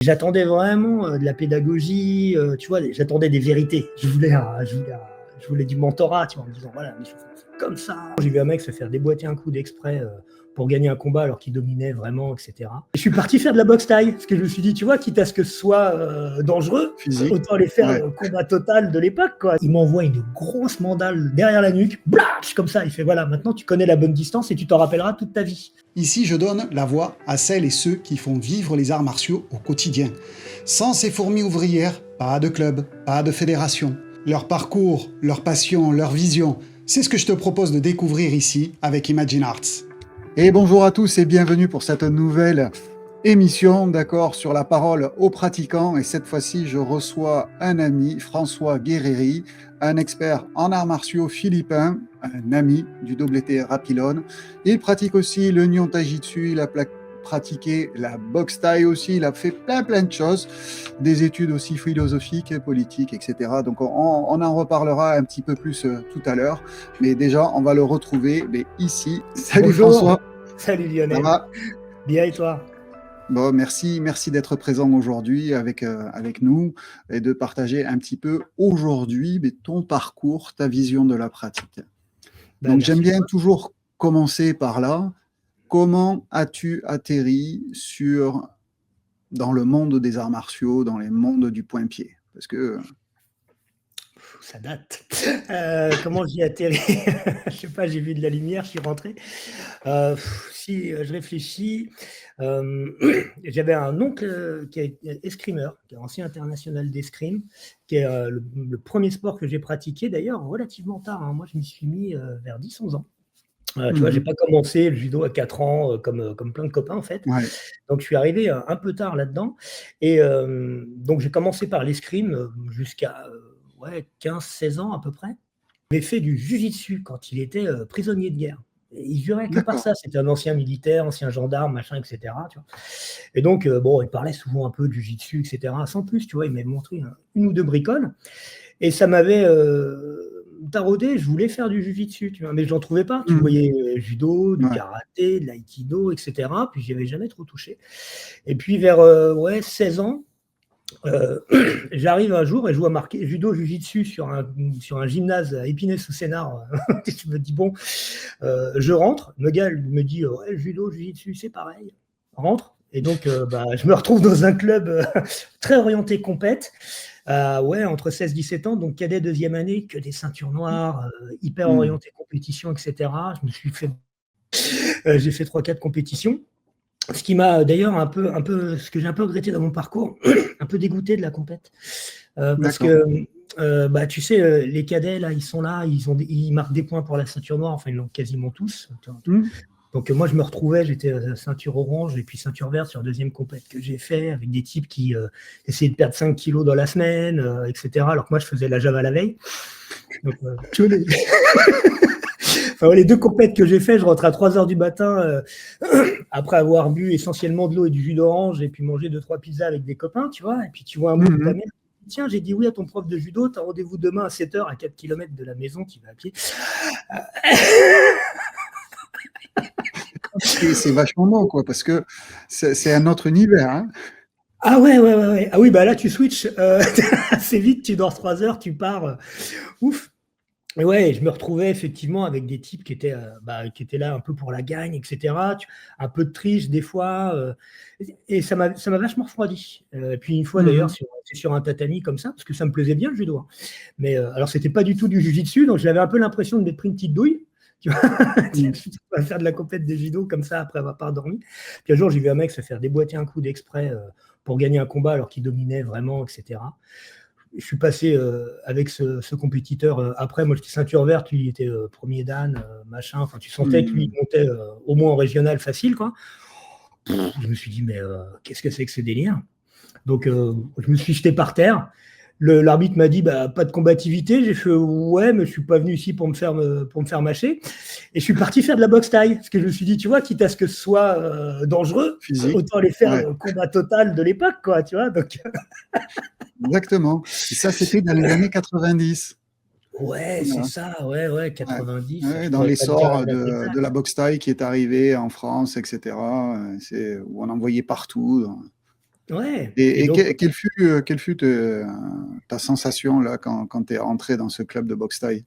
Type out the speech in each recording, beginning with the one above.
J'attendais vraiment de la pédagogie, tu vois, j'attendais des vérités. Je voulais du mentorat, tu vois, en me disant voilà, mais il faut faire comme ça. J'ai vu un mec se faire déboîter un coup d'exprès pour gagner un combat alors qu'il dominait vraiment, etc. Et je suis parti faire de la boxe thaï, parce que je me suis dit, tu vois, quitte à ce que ce soit dangereux, Physique. autant aller faire Ouais. le combat total de l'époque, quoi. Il m'envoie une grosse mandale derrière la nuque, blatch, comme ça. Il fait voilà, maintenant tu connais la bonne distance et tu t'en rappelleras toute ta vie. Ici, je donne la voix à celles et ceux qui font vivre les arts martiaux au quotidien. Sans ces fourmis ouvrières, pas de club, pas de fédération. Leur parcours, leur passion, leur vision, c'est ce que je te propose de découvrir ici avec Imagine Arts. Et bonjour à tous et bienvenue pour cette nouvelle émission, d'accord, sur la parole aux pratiquants. Et cette fois-ci, je reçois un ami, François Guerreri, un expert en arts martiaux philippin, un ami du WT Rapilon. Il pratique aussi le Nyon Taijitsu, il a pratiqué la boxe thaï aussi, il a fait plein de choses, des études aussi philosophiques, politiques, etc. Donc on en reparlera un petit peu plus tout à l'heure. Mais déjà, on va le retrouver ici. Salut Bonjour. François. Salut Ça Lionel. va? Bien et toi? Bon, merci d'être présent aujourd'hui avec nous et de partager un petit peu aujourd'hui ton parcours, ta vision de la pratique. Donc j'aime Merci. bien toujours commencer par là. Comment as-tu atterri dans le monde des arts martiaux, dans les mondes du point-pied? Parce que Ça date. Comment j'y ai atterri? Je sais pas, j'ai vu de la lumière, je suis rentré. Si je réfléchis, euh, j'avais un oncle qui est escrimeur, qui est ancien international d'escrime, qui est le premier sport que j'ai pratiqué d'ailleurs relativement tard, hein. Moi, je m'y suis mis vers 10-11 ans. Tu vois, j'ai pas commencé le judo à 4 ans comme plein de copains en fait. ouais, Donc je suis arrivé un peu tard là-dedans. Et donc j'ai commencé par l'escrime jusqu'à ouais, 15-16 ans à peu près. J'ai fait du jujitsu quand il était prisonnier de guerre. Et il jurait que par d'accord. ça. C'était un ancien militaire, ancien gendarme, machin, etc. Tu vois. Et donc, bon, il parlait souvent un peu de jujitsu, etc. Sans plus, tu vois, il m'avait montré une ou deux bricoles. Et ça m'avait taraudé, je voulais faire du jujitsu, tu vois, mais je n'en trouvais pas. Tu voyais judo, du Ouais, karaté, de l'aïkido, etc. Puis j'y avais jamais trop touché. Et puis vers ouais, 16 ans, j'arrive un jour et je vois marqué judo jujitsu sur un gymnase à Épinay-sous-Sénard. Je me dis, bon, je rentre. Le gars me dit, ouais, judo jujitsu, c'est pareil. Rentre. Et donc, je me retrouve dans un club très orienté compète. Ouais, entre 16-17 ans, donc cadet deuxième année, que des ceintures noires, hyper orienté compétition, etc. J'ai fait 3-4 compétitions. Ce qui m'a d'ailleurs ce que j'ai un peu regretté dans mon parcours, un peu dégoûté de la compète. Parce d'accord. que, tu sais, les cadets, là, ils sont là, ils marquent des points pour la ceinture noire, enfin, ils l'ont quasiment tous. Donc moi, je me retrouvais, j'étais ceinture orange et puis ceinture verte sur deuxième compète que j'ai fait avec des types qui essayaient de perdre 5 kilos dans la semaine, etc. Alors que moi, je faisais la Java la veille. Donc, tu vois, enfin, ouais, les deux compètes que j'ai fait, je rentre à 3 heures du matin après avoir bu essentiellement de l'eau et du jus d'orange et puis mangé 2-3 pizzas avec des copains, tu vois. Et puis tu vois un mot de ta mère. Tiens, j'ai dit oui à ton prof de judo, tu as rendez-vous demain à 7 heures à 4 km de la maison, tu vas à pied. C'est vachement bon, quoi, parce que c'est un autre univers, hein. Ah ouais. Ah oui, bah là, tu switches assez vite, tu dors 3 heures, tu pars. Ouf. Et ouais, je me retrouvais effectivement avec des types qui étaient là un peu pour la gagne, etc. Un peu de triche des fois. Et ça m'a vachement refroidi. Puis une fois d'ailleurs, sur un tatami comme ça, parce que ça me plaisait bien le judo, hein. Mais alors, c'était pas du tout du jujitsu, donc j'avais un peu l'impression de m'être pris une petite douille. Tu vois, on va faire de la compète de judo comme ça après avoir pas dormi. Puis un jour, j'ai vu un mec se faire déboîter un coup d'exprès pour gagner un combat alors qu'il dominait vraiment, etc. Je suis passé avec ce compétiteur après. Moi, j'étais ceinture verte, lui, il était premier dan, machin. Enfin, tu sentais que lui, il montait au moins en régional facile, quoi. Je me suis dit, mais qu'est-ce que c'est que ce délire? Donc, je me suis jeté par terre. L'arbitre m'a dit, bah, pas de combativité. J'ai fait, ouais, mais je suis pas venu ici pour me faire mâcher. Et je suis parti faire de la boxe taille. Parce que je me suis dit, tu vois, quitte à ce que ce soit dangereux, Physique. autant aller faire Ouais, le combat total de l'époque, quoi, tu vois. Donc, exactement. Et ça, c'était dans les années 90. ouais, c'est Voilà. ça, ouais, Ouais. 90, je Ouais, dans pourrais pas te dire l'essor la date exacte. de la boxe thaï qui est arrivée en France, etc., où on en voyait partout. Ouais. Et Et donc, quelle fut ta sensation là quand tu es rentré dans ce club de boxe thaï?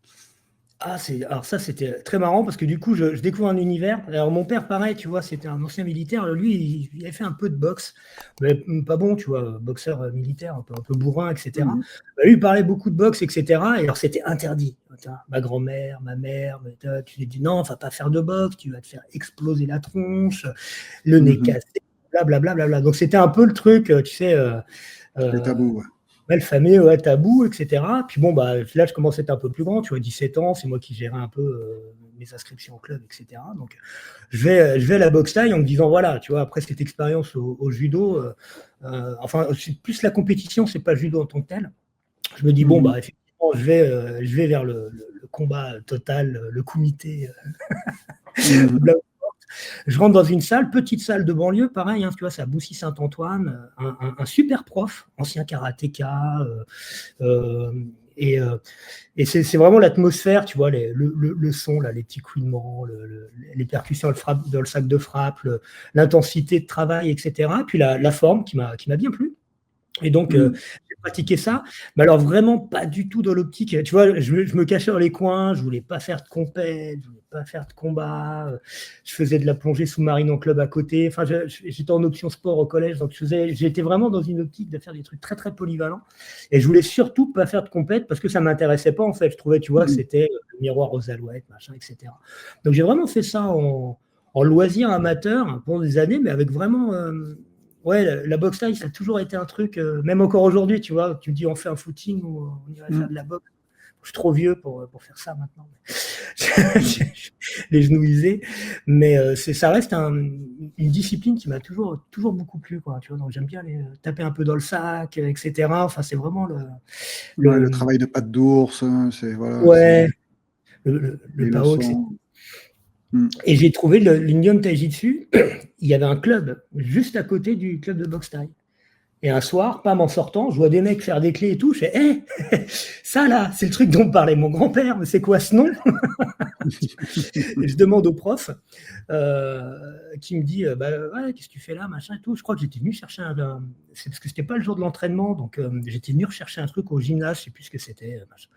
alors ça, c'était très marrant parce que du coup, je découvre un univers. Alors mon père, pareil, tu vois, c'était un ancien militaire. Lui, il avait fait un peu de boxe, mais pas bon, tu vois, boxeur militaire, un peu bourrin, etc. Mmh. Bah, lui, il parlait beaucoup de boxe, etc. Et alors, c'était interdit. Ma grand-mère, ma mère, tu lui dis non, va pas faire de boxe, tu vas te faire exploser la tronche, le nez Mmh. cassé, blablabla. Bla, bla, bla. Donc, c'était un peu le truc, tu sais, Les euh, tabous, ouais. le fameux ouais, tabou, etc. Puis bon, bah, là, je commençais à être un peu plus grand, tu vois, 17 ans, c'est moi qui gérais un peu mes inscriptions au club, etc. Donc, je vais à la boxe taille en me disant, voilà, tu vois, après cette expérience au judo, enfin, c'est plus la compétition, c'est pas le judo en tant que tel. Je me dis, bon, Mmh. bah, effectivement, je vais vers le combat total, le kumité, Mmh. je rentre dans une salle, petite salle de banlieue, pareil, hein, tu vois, c'est à Boussy-Saint-Antoine, un super prof, ancien karatéka, euh, et, euh, et c'est vraiment l'atmosphère, tu vois, le son, là, les petits couinements, les percussions dans le sac de frappe, l'intensité de travail, etc. Puis la forme qui m'a bien plu. Et donc, Mmh. j'ai pratiqué ça, mais alors vraiment pas du tout dans l'optique. Tu vois, je me cachais dans les coins, je voulais pas faire de compète, je voulais pas faire de combat. Je faisais de la plongée sous-marine en club à côté. Enfin, j'étais en option sport au collège, donc j'étais vraiment dans une optique de faire des trucs très très polyvalents. Et je voulais surtout pas faire de compète parce que ça m'intéressait pas en fait. Je trouvais, tu vois, que Mmh. c'était le miroir aux alouettes, machin, etc. Donc j'ai vraiment fait ça en loisir amateur pendant des années, mais avec vraiment ouais, la boxe taille, ça a toujours été un truc, même encore aujourd'hui, tu vois, tu me dis on fait un footing ou on irait faire Mmh. de la boxe. Je suis trop vieux pour faire ça maintenant. Mmh. Les genoux usés. Mais ça reste une discipline qui m'a toujours beaucoup plu, quoi, tu vois. Donc j'aime bien aller taper un peu dans le sac, etc. Enfin, c'est vraiment Ouais, le le travail de patte d'ours, c'est voilà, c'est ouais, le les Pao, etc. leçons. Mmh. Et j'ai trouvé l'Union Taijitsu. Il y avait un club juste à côté du club de boxe thaï. Et un soir, pas en sortant, je vois des mecs faire des clés et tout. Je fais, hé, ça là, c'est le truc dont me parlait mon grand-père, mais c'est quoi ce nom? Et je demande au prof qui me dit, bah ouais, qu'est-ce que tu fais là, machin et tout. Je crois que j'étais venu chercher c'est parce que c'était pas le jour de l'entraînement, donc j'étais venu rechercher un truc au gymnase, je sais plus ce que c'était. Machin.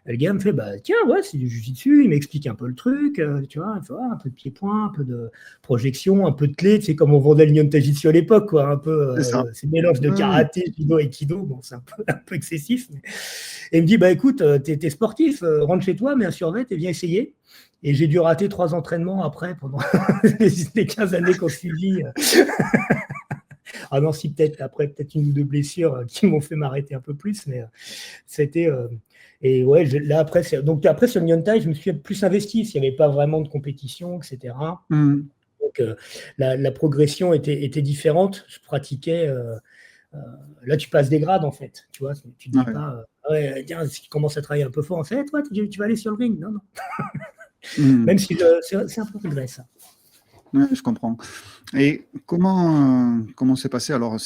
Et le gars me fait, bah tiens, ouais, c'est du jiu-jitsu, il m'explique un peu le truc, tu vois, il fait, ouais, un peu de pied-point, un peu de projection, un peu de clé, tu sais, comme on vendait le Nyon Taijitsu à l'époque, quoi, un peu, C'est ça. c'est mélange de Ouais, karaté, judo, aikido, bon, c'est un peu excessif. Et il me dit, bah écoute, t'es sportif, rentre chez toi, mets un survêt et viens essayer. Et j'ai dû rater 3 entraînements après pendant les 15 années qu'on suivi. Ah non, si peut-être après peut-être une ou deux blessures qui m'ont fait m'arrêter un peu plus, mais c'était et ouais, là après donc après sur le Nyon-Tai, je me suis plus investi s'il n'y avait pas vraiment de compétition, etc. mmh. Donc la progression était différente. Je pratiquais. Euh, Là, tu passes des grades en fait. Tu vois, tu te dis Ouais. pas, ah ouais, tiens, si tu commences à travailler un peu fort, on fait, toi, tu vas aller sur le ring. Non, non. Mmh. Même si c'est un peu regret ça. Ouais, je comprends. Et comment s'est passé alors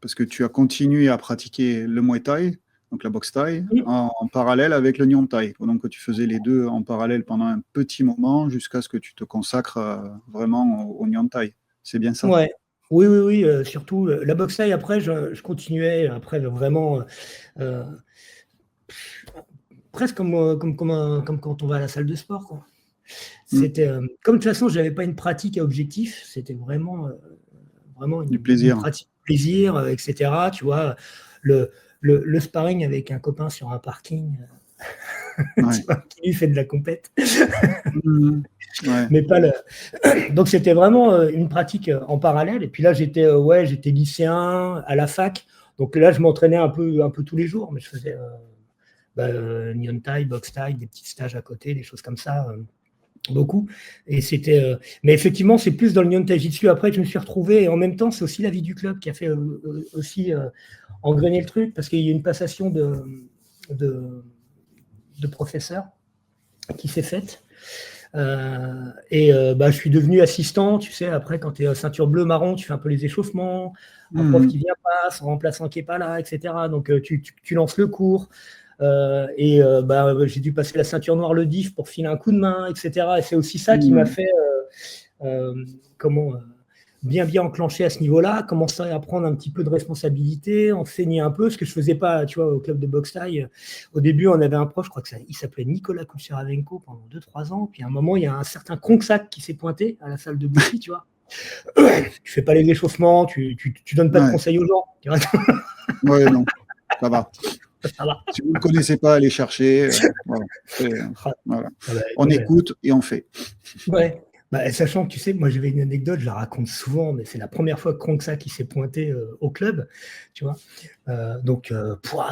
parce que tu as continué à pratiquer le Muay Thai, donc la boxe thaï, Oui, en parallèle avec le Nyon Thai. Donc tu faisais les 2 en parallèle pendant un petit moment jusqu'à ce que tu te consacres, vraiment au Nyon Thai. C'est bien ça? ouais. Oui, oui, oui, surtout la boxe taille, après, je continuais, après, vraiment, euh, presque comme quand on va à la salle de sport, quoi. Mmh. C'était, comme de toute façon, je n'avais pas une pratique à objectif, c'était vraiment Du une plaisir. pratique de plaisir, etc. Tu vois, le sparring avec un copain sur un parking, tu Ouais. vois, qui lui fait de la compète, Mmh. Ouais. mais pas le. Donc c'était vraiment une pratique en parallèle. Et puis là, j'étais lycéen à la fac. Donc là, je m'entraînais un peu tous les jours, mais je faisais Nyon Thai, Box Thai, des petits stages à côté, des choses comme ça, beaucoup. Et mais effectivement, c'est plus dans le Nyon Taijitsu après que je me suis retrouvé. Et en même temps, c'est aussi la vie du club qui a fait aussi engrainer le truc, parce qu'il y a une passation de, de professeur qui s'est faite. Et je suis devenu assistant, tu sais, après quand tu es ceinture bleu marron, tu fais un peu les échauffements, un prof Mmh. qui vient pas, son remplaçant qui est pas là, etc. Donc tu lances le cours. J'ai dû passer la ceinture noire le diff pour filer un coup de main, etc. Et c'est aussi ça qui m'a Mmh. fait comment bien enclenché à ce niveau-là, commencer à prendre un petit peu de responsabilité, enseigner un peu, ce que je faisais pas, tu vois, au club de boxe thaï. Au début, on avait un prof, je crois il s'appelait Nicolas Kucheravenko pendant 2-3 ans. Puis à un moment, il y a un certain Kongsak qui s'est pointé à la salle de Bussy, tu vois. Tu fais pas les échauffements, tu donnes pas de conseils aux gens. Tu vois. Ouais, non, ça va. Ça va. Si vous ne connaissez pas, allez chercher. Voilà. Voilà. On écoute et on fait. Ouais. Bah, sachant que tu sais, moi j'avais une anecdote, je la raconte souvent, mais c'est la première fois que Kongsa qui s'est pointé au club, tu vois. Donc,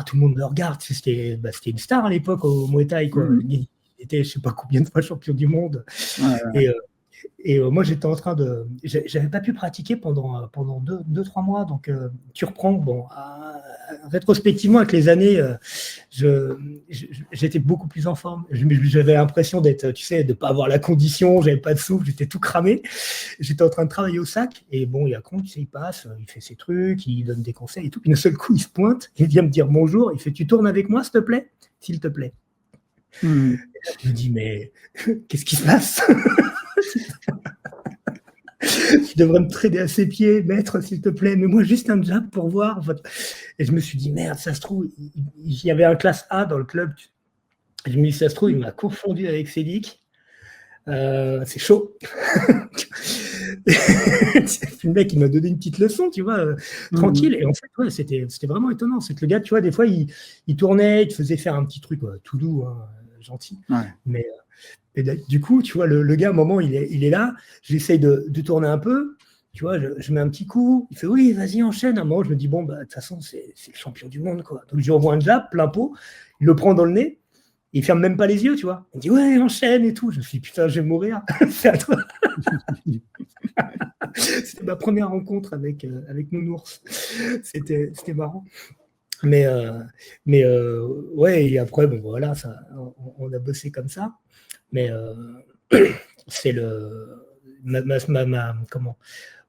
tout le monde le regarde. C'était une star à l'époque au Muay Thai, quoi. Il était, je sais pas combien de fois champion du monde. Ouais. Et moi, j'étais en train de. J'avais pas pu pratiquer pendant 2-3 mois. Donc, tu reprends. Bon, rétrospectivement, avec les années, j'étais beaucoup plus en forme. J'avais l'impression d'être, tu sais, de ne pas avoir la condition. J'avais pas de souffle. J'étais tout cramé. J'étais en train de travailler au sac. Et bon, il y a con, tu sais, il passe, il fait ses trucs, il donne des conseils et tout. Puis d'un seul coup, il se pointe. Il vient me dire bonjour. Il fait, tu tournes avec moi, s'il te plaît? S'il te plaît. Et là, je me dis, mais qu'est-ce qui se passe? Tu devrais me traîner à ses pieds, maître, s'il te plaît, mais moi juste un jab pour voir. Et je me suis dit, merde, ça se trouve, il y avait un classe A dans le club. Je me dis, ça se trouve, il m'a confondu avec Cédric. C'est chaud. Le mec, il m'a donné une petite leçon, tu vois, tranquille. Et en fait, ouais, c'était vraiment étonnant. C'est que le gars, tu vois, des fois, il tournait, il te faisait faire un petit truc tout doux, hein, gentil. Ouais. Mais et du coup, tu vois, le gars, à un moment, il est là, j'essaye de tourner un peu, tu vois, je mets un petit coup, il fait oui, vas-y, enchaîne. À un moment, je me dis, bon, bah, de toute façon, c'est le champion du monde, quoi. Donc, je lui envoie un jab, plein pot, il le prend dans le nez, il ferme même pas les yeux, tu vois. Il me dit, ouais, enchaîne et tout. Je me suis dit, putain, je vais mourir. C'est à toi. C'était ma première rencontre avec Nounours. C'était marrant. Mais ouais, et après, bon, voilà, on a bossé comme ça. Mais c'est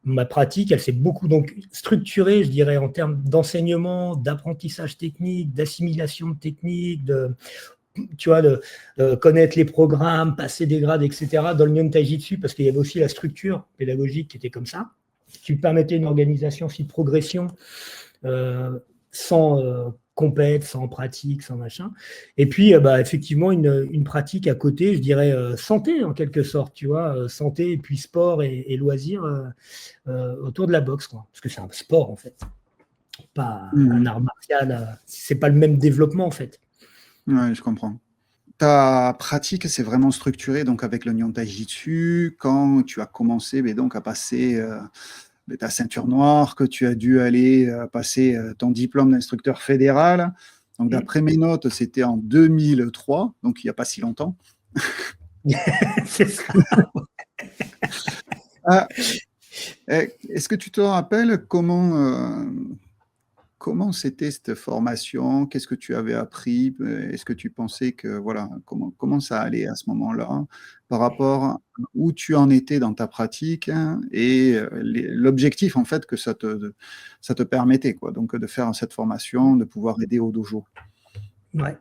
ma pratique, elle s'est beaucoup donc structurée, je dirais, en termes d'enseignement, d'apprentissage technique, d'assimilation de technique, tu vois, de connaître les programmes, passer des grades, etc. dans le Nyon Taijitsu, parce qu'il y avait aussi la structure pédagogique qui était comme ça, qui permettait une organisation aussi de progression sans compète, sans pratique, sans machin. Et puis, effectivement, une pratique à côté, je dirais santé en quelque sorte, tu vois, santé et puis sport et loisirs autour de la boxe, quoi. Parce que c'est un sport en fait, pas un art martial. C'est pas le même développement en fait. Ouais, je comprends. Ta pratique s'est vraiment structurée donc avec le Nyon Taijitsu quand tu as commencé donc à passer ta ceinture noire, que tu as dû aller passer ton diplôme d'instructeur fédéral. Donc, d'après mes notes, c'était en 2003, donc il n'y a pas si longtemps. C'est ça. Est-ce que tu te rappelles comment c'était cette formation? Qu'est-ce que tu avais appris? Est-ce que tu pensais que, voilà, comment ça allait à ce moment-là par rapport à où tu en étais dans ta pratique, hein, et l'objectif, en fait, que ça te permettait, quoi, donc de faire cette formation, de pouvoir aider au dojo? Ouais.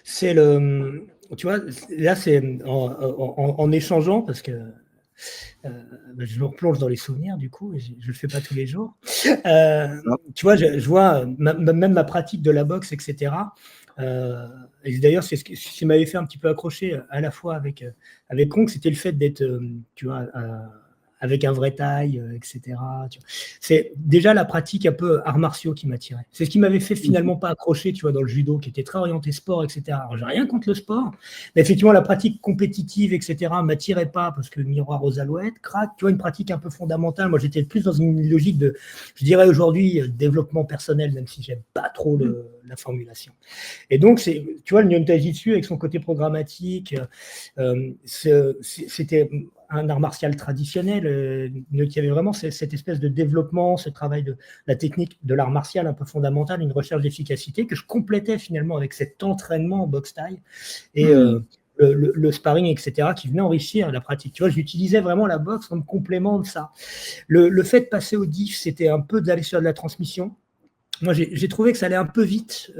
Tu vois, là, c'est en échangeant, parce que je me replonge dans les souvenirs, du coup, et je ne le fais pas tous les jours. Tu vois, je vois même ma pratique de la boxe, etc. Et d'ailleurs, c'est ce qui m'avait fait un petit peu accrocher à la fois avec Kong, c'était le fait d'être, tu vois, avec un vrai taille, etc. C'est déjà la pratique un peu arts martiaux qui m'attirait. C'est ce qui m'avait fait finalement pas accrocher, tu vois, dans le judo, qui était très orienté sport, etc. Alors, j'ai rien contre le sport, mais effectivement, la pratique compétitive, etc., m'attirait pas parce que miroir aux alouettes, crack, tu vois, une pratique un peu fondamentale. Moi, j'étais plus dans une logique de, je dirais aujourd'hui, développement personnel, même si j'aime pas trop la formulation. Et donc, tu vois, le Nyon Taijitsu avec son côté programmatique, c'était un art martial traditionnel, qui avait vraiment cette espèce de développement, ce travail de la technique de l'art martial un peu fondamental, une recherche d'efficacité que je complétais finalement avec cet entraînement en boxe thaï et le sparring, etc., qui venait enrichir la pratique. Tu vois, j'utilisais vraiment la boxe comme complément de ça. Le fait de passer au DIF, c'était un peu d'aller sur de la transmission. Moi, j'ai trouvé que ça allait un peu vite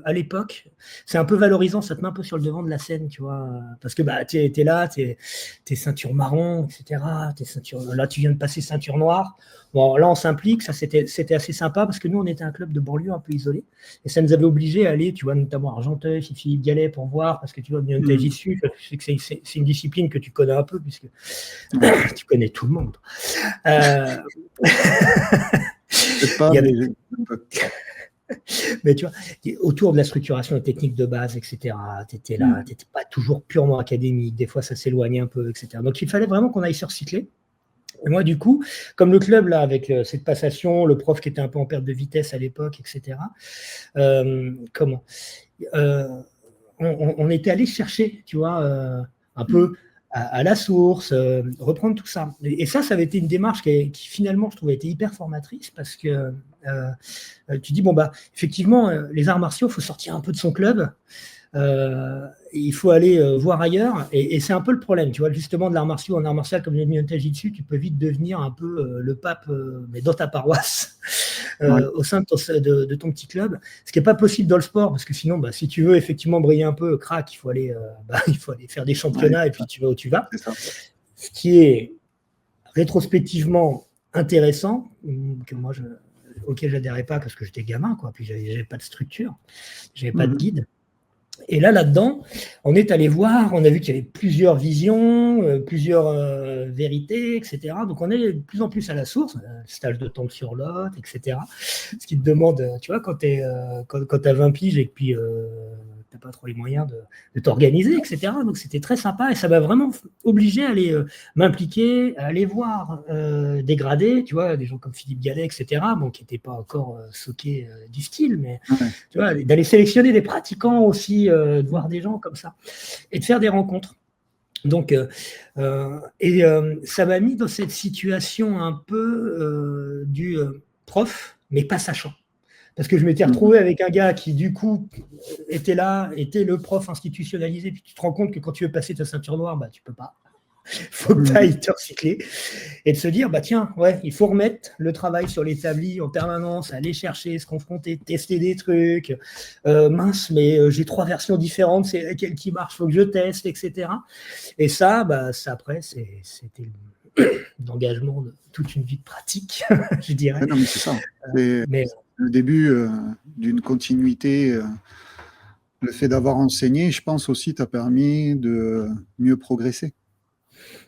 à l'époque. C'est un peu valorisant, ça te met un peu sur le devant de la scène, tu vois. Parce que bah, t'es là, t'es ceinture marron, etc. Là, tu viens de passer ceinture noire. Bon, là, on s'implique, ça c'était assez sympa parce que nous, on était un club de banlieue un peu isolé. Et ça nous avait obligés à aller, tu vois, notamment à Argenteuil, chez Philippe Gallet pour voir, parce que tu vois, bien que Jiu-Jitsu, je sais que c'est une discipline que tu connais un peu, puisque tu connais tout le monde. Pas, il y avait mais Mais tu vois, autour de la structuration technique de base, etc., tu étais là, tu n'étais pas toujours purement académique, des fois ça s'éloignait un peu, etc. Donc il fallait vraiment qu'on aille se recycler. Et moi, du coup, comme le club, là, avec cette passation, le prof qui était un peu en perte de vitesse à l'époque, etc., comment on était allé chercher, tu vois, un peu à la source, reprendre tout ça. Et ça avait été une démarche qui finalement, je trouvais, était hyper formatrice parce que tu dis, bon, bah, effectivement, les arts martiaux, il faut sortir un peu de son club. Il faut aller voir ailleurs, et c'est un peu le problème, tu vois, justement, de l'art martial, en art martial comme le Muay Thai Jiu-Jitsu, tu peux vite devenir un peu le pape, mais dans ta paroisse, au sein de ton petit club, ce qui n'est pas possible dans le sport, parce que sinon, bah, si tu veux effectivement briller un peu, crack, il faut aller faire des championnats, et puis tu vas où tu vas. Ce qui est rétrospectivement intéressant, que moi, auquel j'adhérais pas parce que j'étais gamin, quoi, puis j'avais pas de structure, j'avais pas de guide. Et là-dedans, on est allé voir, on a vu qu'il y avait plusieurs visions, plusieurs vérités, etc. Donc, on est de plus en plus à la source, stage de temps sur l'autre, etc. Ce qui te demande, tu vois, quand tu as 20 piges et que puis tu n'as pas trop les moyens de t'organiser, etc. Donc, c'était très sympa et ça m'a vraiment obligé à aller m'impliquer, à aller voir des gradés, tu vois, des gens comme Philippe Gallet, etc., bon, qui n'étaient pas encore soqués du style, mais tu vois, d'aller sélectionner des pratiquants aussi, de voir des gens comme ça et de faire des rencontres. Donc, ça m'a mis dans cette situation un peu du prof, mais pas sachant. Parce que je m'étais retrouvé avec un gars qui, du coup, était là, était le prof institutionnalisé, puis tu te rends compte que quand tu veux passer ta ceinture noire, bah, tu peux pas. Il faut que tu ailles te recycler et de se dire, bah tiens, ouais, il faut remettre le travail sur l'établi en permanence, aller chercher, se confronter, tester des trucs. Mince, mais j'ai 3 versions différentes, c'est laquelle qui marche, il faut que je teste, etc. Et ça, bah, après, c'était l'engagement de toute une vie de pratique, je dirais. Non, mais c'est ça. C'est le début d'une continuité. Le fait d'avoir enseigné, je pense aussi, t'a permis de mieux progresser.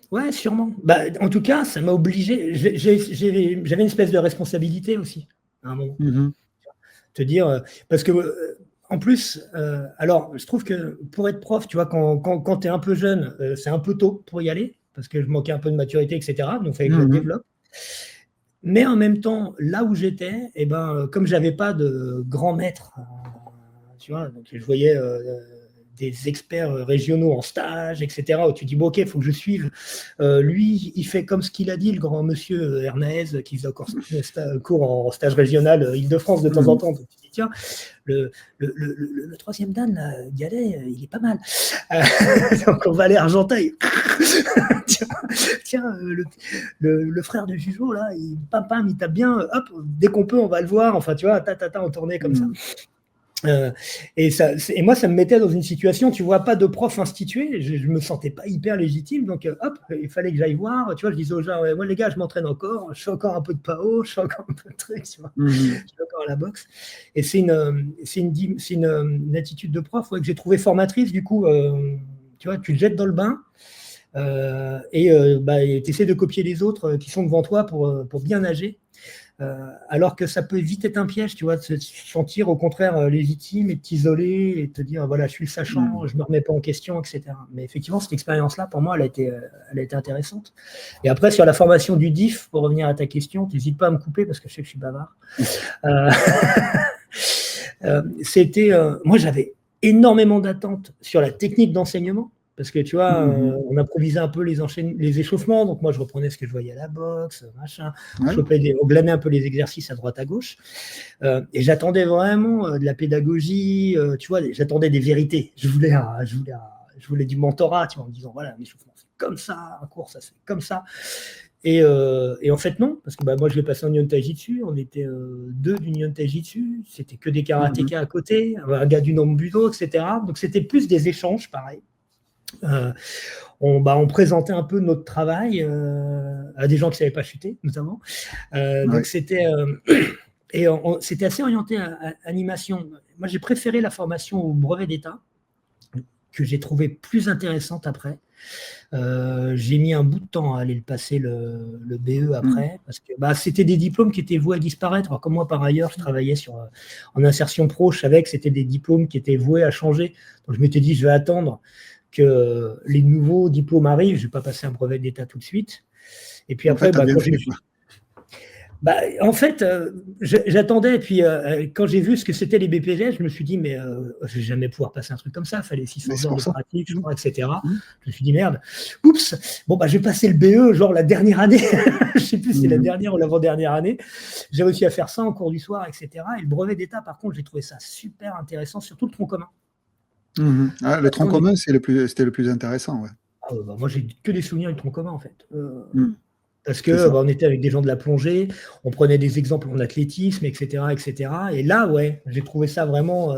Ouais, sûrement. Bah, en tout cas, ça m'a obligé. J'avais une espèce de responsabilité aussi, à un moment. Te dire, parce que, en plus, alors, je trouve que pour être prof, tu vois, quand tu es un peu jeune, c'est un peu tôt pour y aller, parce que je manquais un peu de maturité, etc. Donc, il fallait que je le développe. Mais en même temps, là où j'étais, eh ben, comme je n'avais pas de grand maître, tu vois, donc je voyais des experts régionaux en stage, etc., où tu dis, bon, ok, il faut que je suive. Lui, il fait comme ce qu'il a dit, le grand monsieur Hermès, qui faisait encore cours en stage régional Île-de-France de temps en temps. Donc tu dis, tiens, le troisième Dan, là, Gallet, il est pas mal. Donc on va aller à Argenteuil. tiens, le frère de Jugeot, là, il tape bien, hop, dès qu'on peut, on va le voir. Enfin, tu vois, on tournait comme ça. Et moi, ça me mettait dans une situation, tu vois, pas de prof institué, je me sentais pas hyper légitime, donc hop, il fallait que j'aille voir, tu vois, je disais aux gens, ouais, moi les gars, je m'entraîne encore, je fais encore un peu de PAO, je fais encore un peu de trucs, tu vois, je suis encore à la boxe. Et c'est une attitude de prof que j'ai trouvé formatrice, du coup, tu vois, tu te jettes dans le bain, et tu essaies de copier les autres qui sont devant toi pour bien nager. Alors que ça peut vite être un piège, tu vois, de se sentir au contraire légitime et de t'isoler et de te dire, voilà, je suis le sachant, je ne me remets pas en question, etc. Mais effectivement, cette expérience-là, pour moi, elle a été intéressante. Et après, sur la formation du DIF, pour revenir à ta question, n'hésite pas à me couper parce que je sais que je suis bavard. Moi, j'avais énormément d'attentes sur la technique d'enseignement. Parce que tu vois, on improvisait un peu les échauffements, donc moi je reprenais ce que je voyais à la boxe, machin, on glanait un peu les exercices à droite à gauche, et j'attendais vraiment de la pédagogie, tu vois, j'attendais des vérités, je voulais du mentorat, tu vois, en me disant voilà, l'échauffement c'est comme ça, un cours ça c'est comme ça, Et en fait, non, parce que moi, je l'ai passé en Nihon Taijitsu, on était deux du Nihon Taijitsu, c'était que des karatékas à côté, un gars du Nambudo, etc. Donc, c'était plus des échanges, pareil. On présentait un peu notre travail à des gens qui ne savaient pas chuter, notamment. Donc, c'était c'était assez orienté à animation. Moi, j'ai préféré la formation au brevet d'État, que j'ai trouvé plus intéressante après. J'ai mis un bout de temps à aller le passer le BE après, parce que c'était des diplômes qui étaient voués à disparaître. Alors, comme moi, par ailleurs, je travaillais en insertion pro, je savais que c'était des diplômes qui étaient voués à changer. Donc, je m'étais dit, je vais attendre que les nouveaux diplômes arrivent. Je ne vais pas passer un brevet d'État tout de suite. Et puis après, en fait, j'attendais, et puis quand j'ai vu ce que c'était les BPGE, je me suis dit, mais je vais jamais pouvoir passer un truc comme ça, il fallait 600 heures de pratique, je crois, etc. Je me suis dit, merde, oups, je vais passer le BE, genre la dernière année, je ne sais plus si c'est la dernière ou l'avant-dernière année, j'ai réussi à faire ça en cours du soir, etc. Et le brevet d'État, par contre, j'ai trouvé ça super intéressant, surtout le tronc commun. Le tronc commun, c'était le plus intéressant, ouais. Moi, j'ai que des souvenirs du tronc commun, en fait. Parce que on était avec des gens de la plongée, on prenait des exemples en athlétisme, etc., etc. Et là, ouais, j'ai trouvé ça vraiment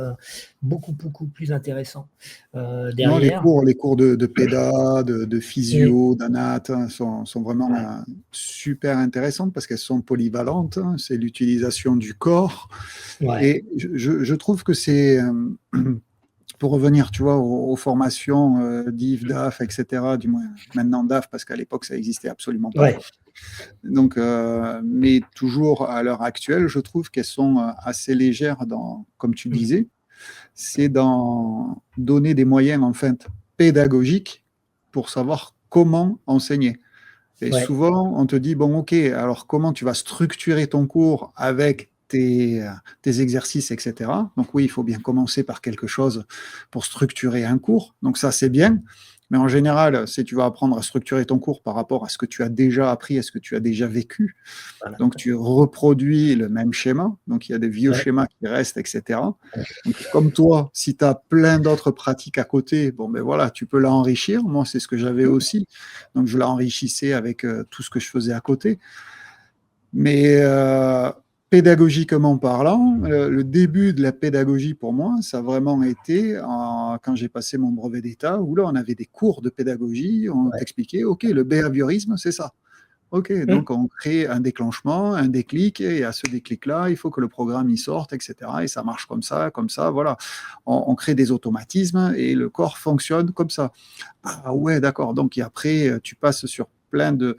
beaucoup plus intéressant. Derrière. Non, les cours de péda, de physio, d'anat sont vraiment super intéressantes parce qu'elles sont polyvalentes. C'est l'utilisation du corps. Ouais. Et je trouve que c'est pour revenir, tu vois, aux formations d'IF, DAF, etc., du moins maintenant DAF, parce qu'à l'époque, ça n'existait absolument pas. Ouais. Donc, mais toujours à l'heure actuelle, je trouve qu'elles sont assez légères, comme tu disais, c'est d'en donner des moyens, en fait, pédagogiques pour savoir comment enseigner. Et souvent, on te dit, bon, ok, alors comment tu vas structurer ton cours avec tes exercices, etc. Donc oui, il faut bien commencer par quelque chose pour structurer un cours. Donc ça, c'est bien. Mais en général, si tu vas apprendre à structurer ton cours par rapport à ce que tu as déjà appris, à ce que tu as déjà vécu, donc tu reproduis le même schéma. Donc il y a des vieux schémas qui restent, etc. Donc, comme toi, si tu as plein d'autres pratiques à côté, tu peux l'enrichir. Moi, c'est ce que j'avais aussi. Donc je l'enrichissais avec tout ce que je faisais à côté. Mais pédagogiquement parlant, le début de la pédagogie pour moi, ça a vraiment été quand j'ai passé mon brevet d'État, où là, on avait des cours de pédagogie, on t'expliquait, OK, le behaviorisme, c'est ça. OK, donc on crée un déclenchement, un déclic, et à ce déclic-là, il faut que le programme y sorte, etc. Et ça marche comme ça, voilà. On crée des automatismes et le corps fonctionne comme ça. Ah ouais, d'accord. Donc après, tu passes sur plein de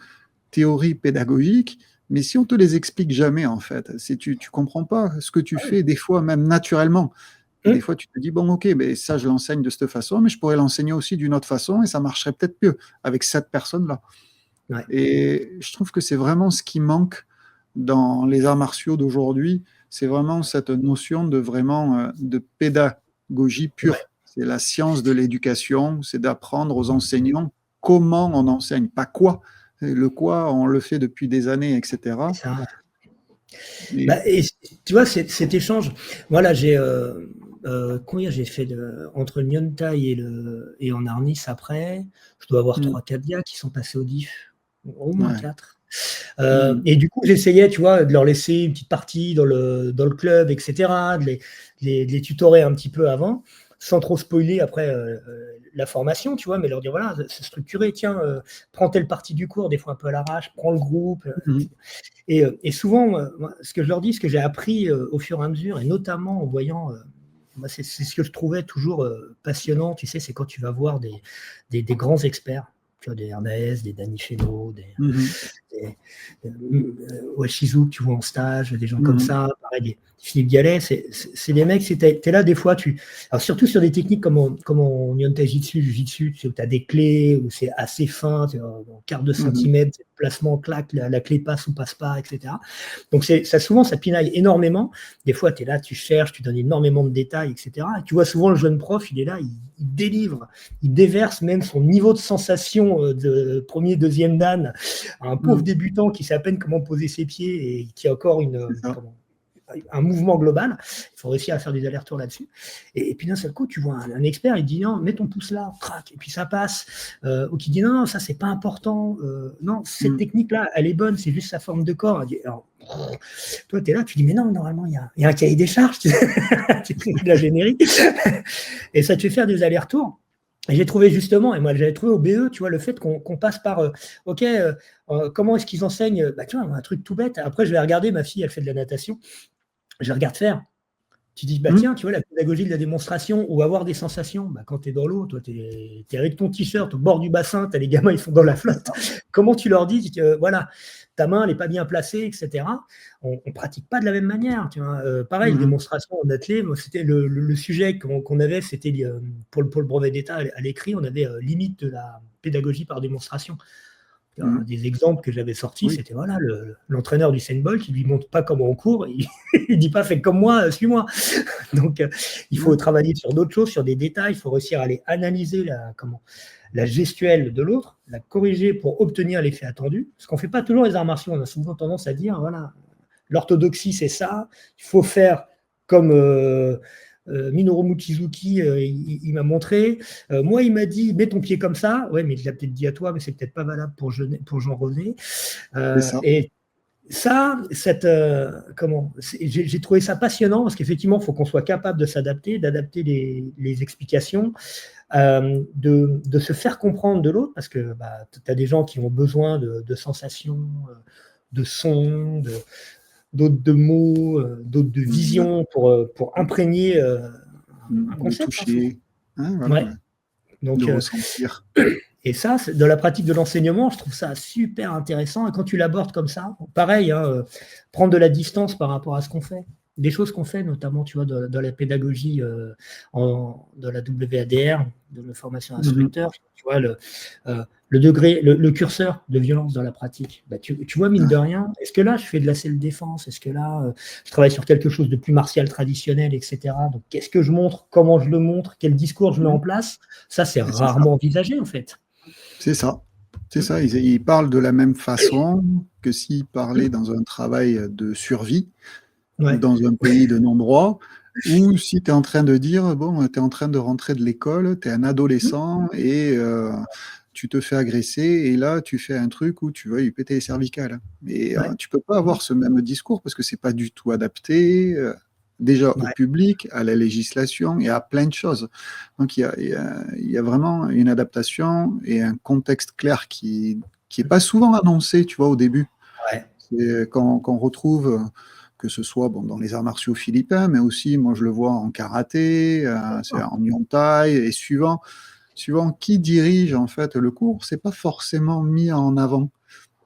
théories pédagogiques, mais si on te les explique jamais, en fait, si tu comprends pas ce que tu fais, des fois même naturellement, et des fois tu te dis, bon, ok, mais ça je l'enseigne de cette façon, mais je pourrais l'enseigner aussi d'une autre façon, et ça marcherait peut-être mieux avec cette personne-là. Ouais. Et je trouve que c'est vraiment ce qui manque dans les arts martiaux d'aujourd'hui, c'est vraiment cette notion de pédagogie pure. Ouais. C'est la science de l'éducation, c'est d'apprendre aux enseignants comment on enseigne, pas quoi. Le quoi, on le fait depuis des années, etc. Et tu vois, cet échange, voilà, combien j'ai fait entre le Nihon Tai et en Arnis après, je dois avoir 3-4 gars qui sont passés au DIF, au moins 4. Et du coup, j'essayais, tu vois, de leur laisser une petite partie dans le club, etc., de les tutorer un petit peu avant, sans trop spoiler après la formation, tu vois, mais leur dire, voilà, c'est structuré, tiens, prends telle partie du cours, des fois un peu à l'arrache, prends le groupe. Et souvent, ce que je leur dis, ce que j'ai appris au fur et à mesure, et notamment en voyant, c'est ce que je trouvais toujours passionnant, tu sais, c'est quand tu vas voir des grands experts, tu vois, des Ernest, des Danny Fesneau, des Washizu que tu vois en stage, des gens comme ça, pareil, des Philippe Gallet, c'est des mecs, t'es là des fois, alors surtout sur des techniques comme en Nihon Taijitsu, Jujitsu, tu sais, où tu as des clés, où c'est assez fin, tu vois, en quart de centimètre, placement, claque, la clé passe ou passe pas, etc. Donc souvent, ça pinaille énormément. Des fois, tu es là, tu cherches, tu donnes énormément de détails, etc. Et tu vois souvent le jeune prof, il est là, il délivre, il déverse même son niveau de sensation de premier, deuxième dan à un pauvre débutant qui sait à peine comment poser ses pieds et qui a encore un mouvement global. Il faut réussir à faire des allers-retours là-dessus. Et puis d'un seul coup, tu vois un expert, il dit non, mets ton pouce là, crac, et puis ça passe. Ou qui dit non, ça c'est pas important. Non, cette technique-là, elle est bonne, c'est juste sa forme de corps. Alors, toi, tu es là, tu dis mais non, normalement, il y a un cahier des charges, tu fais de la générique. Et ça te fait faire des allers-retours. Et j'ai trouvé justement, et moi j'avais trouvé au BE, tu vois, le fait qu'on passe par, comment est-ce qu'ils enseignent, tu vois, un truc tout bête. Après, je vais regarder, ma fille, elle fait de la natation, je regarde faire. Tu dis, tiens, tu vois, la pédagogie de la démonstration ou avoir des sensations, quand tu es dans l'eau, toi, tu es avec ton t-shirt au bord du bassin, tu as les gamins, ils sont dans la flotte. Comment tu leur dis, voilà, ta main, elle n'est pas bien placée, etc. On ne pratique pas de la même manière. Tu vois. Pareil, démonstration en athlée, c'était le sujet qu'on avait, c'était pour le brevet d'État à l'écrit, on avait limite de la pédagogie par démonstration. Un des exemples que j'avais sortis, c'était voilà, l'entraîneur du Usain Bolt qui ne lui montre pas comment on court, il ne dit pas fais comme moi, suis-moi. Donc il faut travailler sur d'autres choses, sur des détails, il faut réussir à aller analyser la gestuelle de l'autre, la corriger pour obtenir l'effet attendu. Parce qu'on ne fait pas toujours les arts martiaux, on a souvent tendance à dire voilà, l'orthodoxie c'est ça, il faut faire comme Minoru Mochizuki, il m'a montré. Moi, il m'a dit, mets ton pied comme ça. Ouais, mais il l'a peut-être dit à toi, mais c'est peut-être pas valable pour Jean René. Et ça, j'ai trouvé ça passionnant parce qu'effectivement, il faut qu'on soit capable de s'adapter, d'adapter les explications, de se faire comprendre de l'autre parce que tu as des gens qui ont besoin de sensations, de sons, d'autres de mots, d'autres de visions pour imprégner un concept. De toucher, voilà. Donc, de ressentir. Et ça, dans la pratique de l'enseignement, je trouve ça super intéressant. Et quand tu l'abordes comme ça, pareil, prendre de la distance par rapport à ce qu'on fait. Des choses qu'on fait, notamment, tu vois, dans la pédagogie de la WADR, de la formation instructeur, tu vois, le degré, le curseur de violence dans la pratique. Tu vois, mine de rien, est-ce que là, je fais de la self-défense? Est-ce que là, je travaille sur quelque chose de plus martial, traditionnel, etc. Donc, qu'est-ce que je montre? Comment je le montre? Quel discours je mets en place? Ça, c'est rarement envisagé, en fait. C'est ça. C'est ça. Ils parlent de la même façon que s'ils parlaient dans un travail de survie, ou dans un pays de non-droit, ou si tu es en train de dire, bon, tu es en train de rentrer de l'école, tu es un adolescent et tu te fais agresser et là, tu fais un truc où tu vas lui péter les cervicales. Mais tu peux pas avoir ce même discours parce que c'est pas du tout adapté déjà au public, à la législation et à plein de choses. Donc, il y a vraiment une adaptation et un contexte clair qui est pas souvent annoncé, tu vois, au début. C'est quand on retrouve que ce soit dans les arts martiaux philippins, mais aussi, moi, je le vois en karaté, en Muay Thai, et suivant qui dirige, en fait, le cours, c'est pas forcément mis en avant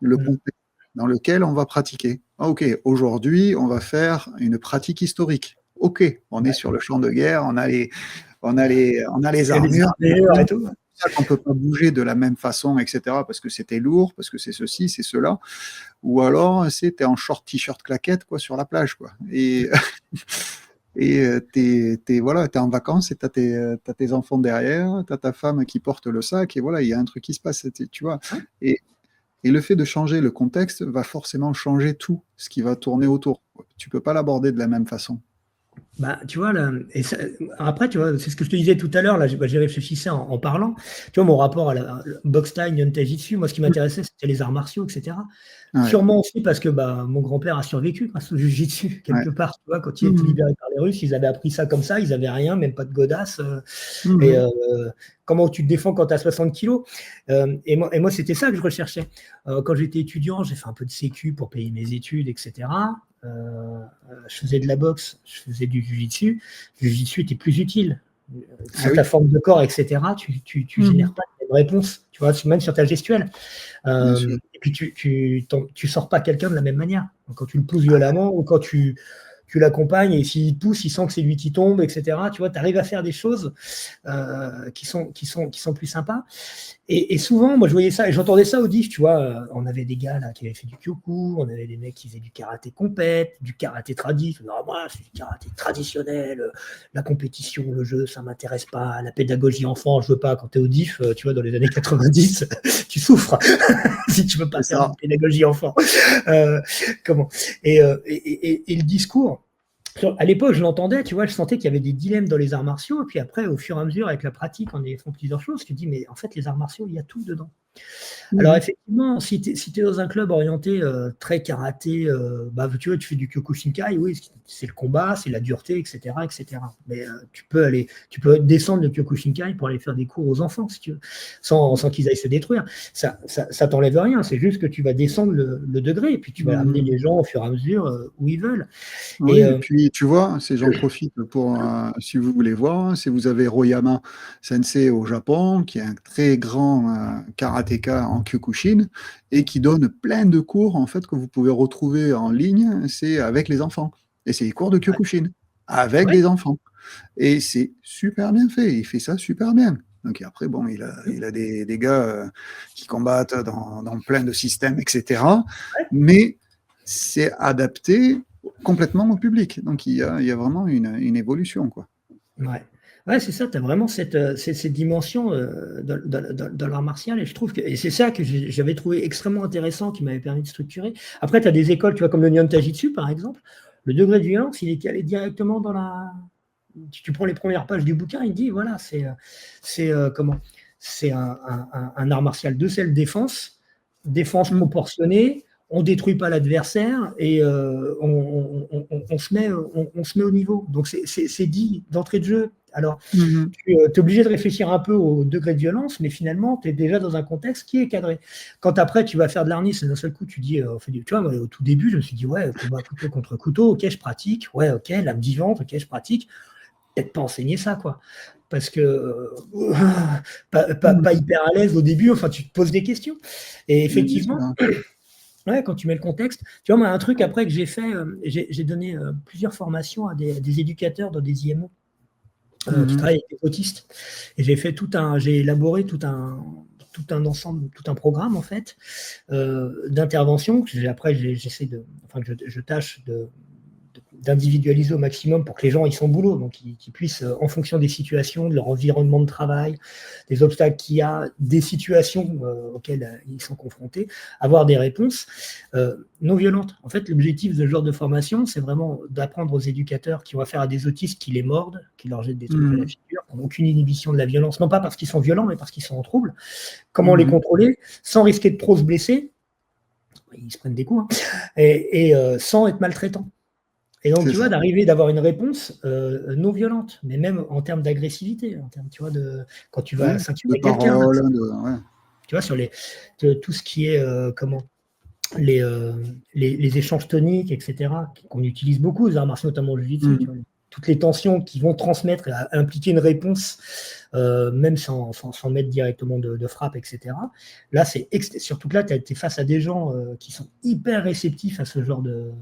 le contexte dans lequel on va pratiquer. Ok, aujourd'hui, on va faire une pratique historique. Ok, on est sur le champ de guerre, on a les armures et tout. Ça qu'on peut pas bouger de la même façon, etc. Parce que c'était lourd, parce que c'est ceci, c'est cela. Ou alors, t'es en short, t-shirt, claquette, quoi, sur la plage, quoi. Et t'es en vacances et t'as tes enfants derrière, t'as ta femme qui porte le sac, et voilà, il y a un truc qui se passe, tu vois. Et le fait de changer le contexte va forcément changer tout ce qui va tourner autour. Tu peux pas l'aborder de la même façon. Tu vois, là, après, tu vois, c'est ce que je te disais tout à l'heure, là, j'y réfléchissais en parlant. Tu vois, mon rapport à la boxe thaï, Nyon Taijitsu, moi, ce qui m'intéressait, c'était les arts martiaux, etc. Sûrement aussi parce que mon grand-père a survécu grâce au Jiu-Jitsu, quelque part. Tu vois, quand il a été libéré par les Russes, ils avaient appris ça comme ça, ils n'avaient rien, même pas de godasse. Et comment tu te défends quand tu as 60 kilos et moi, c'était ça que je recherchais. Quand j'étais étudiant, j'ai fait un peu de sécu pour payer mes études, etc. Je faisais de la boxe, je faisais du jiu-jitsu. Le jiu-jitsu était plus utile. Sur ta forme de corps, etc., tu génères pas les mêmes réponses, tu vois, même sur ta gestuelle. Et puis, tu sors pas quelqu'un de la même manière. Donc, quand tu le pousses violemment ou quand tu l'accompagnes et s'il pousse, il sent que c'est lui qui tombe, etc. Tu vois, tu arrives à faire des choses qui sont plus sympas. Et souvent, moi, je voyais ça et j'entendais ça au DIF, tu vois. On avait des gars là qui avaient fait du kyoku, on avait des mecs qui faisaient du karaté compète, du karaté tradit. Non, moi, c'est du karaté traditionnel, la compétition, le jeu, ça m'intéresse pas. La pédagogie enfant, je veux pas. Quand tu es au DIF, tu vois, dans les années 90, tu souffres si tu veux pas faire de pédagogie enfant. Comment et le discours. à l'époque, je l'entendais, tu vois, je sentais qu'il y avait des dilemmes dans les arts martiaux. Et puis après, au fur et à mesure, avec la pratique, en faisant plusieurs choses, tu te dis, mais en fait, les arts martiaux, il y a tout dedans. Alors Mhm. effectivement, si tu es dans un club orienté très karaté, bah, tu vois, tu fais du Kyokushinkai, oui, c'est le combat, c'est la dureté, etc., etc. Mais tu peux descendre le Kyokushinkai pour aller faire des cours aux enfants, si tu veux, sans qu'ils aillent se détruire. Ça t'enlève rien, c'est juste que tu vas descendre le degré, et puis tu vas amener les Mhm. gens au fur et à mesure où ils veulent. Oui, Et et puis tu vois, j'en profite pour, si vous voulez voir, si vous avez Royama Sensei au Japon, qui est un très grand karatéka en Kyokushin, et qui donne plein de cours en fait que vous pouvez retrouver en ligne, c'est avec les enfants. Et c'est les cours de Kyokushin, avec ouais, des enfants. Et c'est super bien fait, il fait ça super bien. Donc après, bon, il a des gars qui combattent dans plein de systèmes, etc. Mais c'est adapté complètement au public. Donc il y a vraiment une évolution, quoi. ouais. Ouais, c'est ça, tu as vraiment cette dimension dans l'art martial, et je trouve et c'est ça que j'avais trouvé extrêmement intéressant, qui m'avait permis de structurer. Après, tu as des écoles, tu vois, comme le Nyon Tajitsu, par exemple, le degré de violence, il est calé directement dans la. Tu prends les premières pages du bouquin, il dit, voilà, comment? C'est un art martial de self-défense, défense Mm. proportionnée, on ne détruit pas l'adversaire, et on se met au niveau. Donc c'est dit d'entrée de jeu. Alors, Mhm. tu es obligé de réfléchir un peu au degré de violence, mais finalement, tu es déjà dans un contexte qui est cadré. Quand après, tu vas faire de l'arnis, et d'un seul coup, tu dis, tu vois, moi, au tout début, je me suis dit, ouais, combat couteau contre couteau, ok, je pratique, ouais, ok, lame vivante, ok, je pratique, peut-être pas enseigner ça, quoi. Parce que pas Mhm. hyper à l'aise au début, enfin, tu te poses des questions. Et Bien sûr, effectivement, hein. ouais, quand tu mets le contexte, tu vois, moi, un truc après que j'ai fait, j'ai donné plusieurs formations à des éducateurs dans des IMO qui Mhm. travaillent avec les autistes. Et j'ai élaboré tout un ensemble, tout un programme en fait d'intervention. Après, j'essaie enfin, je tâche d'individualiser au maximum pour que les gens ils sont au boulot, donc qu'ils puissent, en fonction des situations, de leur environnement de travail, des obstacles qu'il y a, des situations auxquelles ils sont confrontés, avoir des réponses non violentes. En fait, l'objectif de ce genre de formation, c'est vraiment d'apprendre aux éducateurs qui ont affaire à des autistes qui les mordent, qui leur jettent des trucs à la Mhm. figure, qui n'ont aucune inhibition de la violence, non pas parce qu'ils sont violents, mais parce qu'ils sont en trouble. Comment les Mhm. contrôler sans risquer de trop se blesser, ils se prennent des coups, hein, et sans être maltraitants. Et donc, C'est tu vois, ça. d'avoir une réponse non violente, mais même en termes d'agressivité, en termes, tu vois, quand tu vas Ouais. De ceinturer quelqu'un, parole, ouais. tu vois, tout ce qui est, les, euh, les échanges toniques, etc., qu'on utilise beaucoup aux arts martiaux, notamment au jiu-jitsu, tu Mhm. vois, toutes les tensions qui vont transmettre et impliquer une réponse, même sans mettre directement de frappe, etc. Là, surtout que là, tu es face à des gens qui sont hyper réceptifs à ce genre de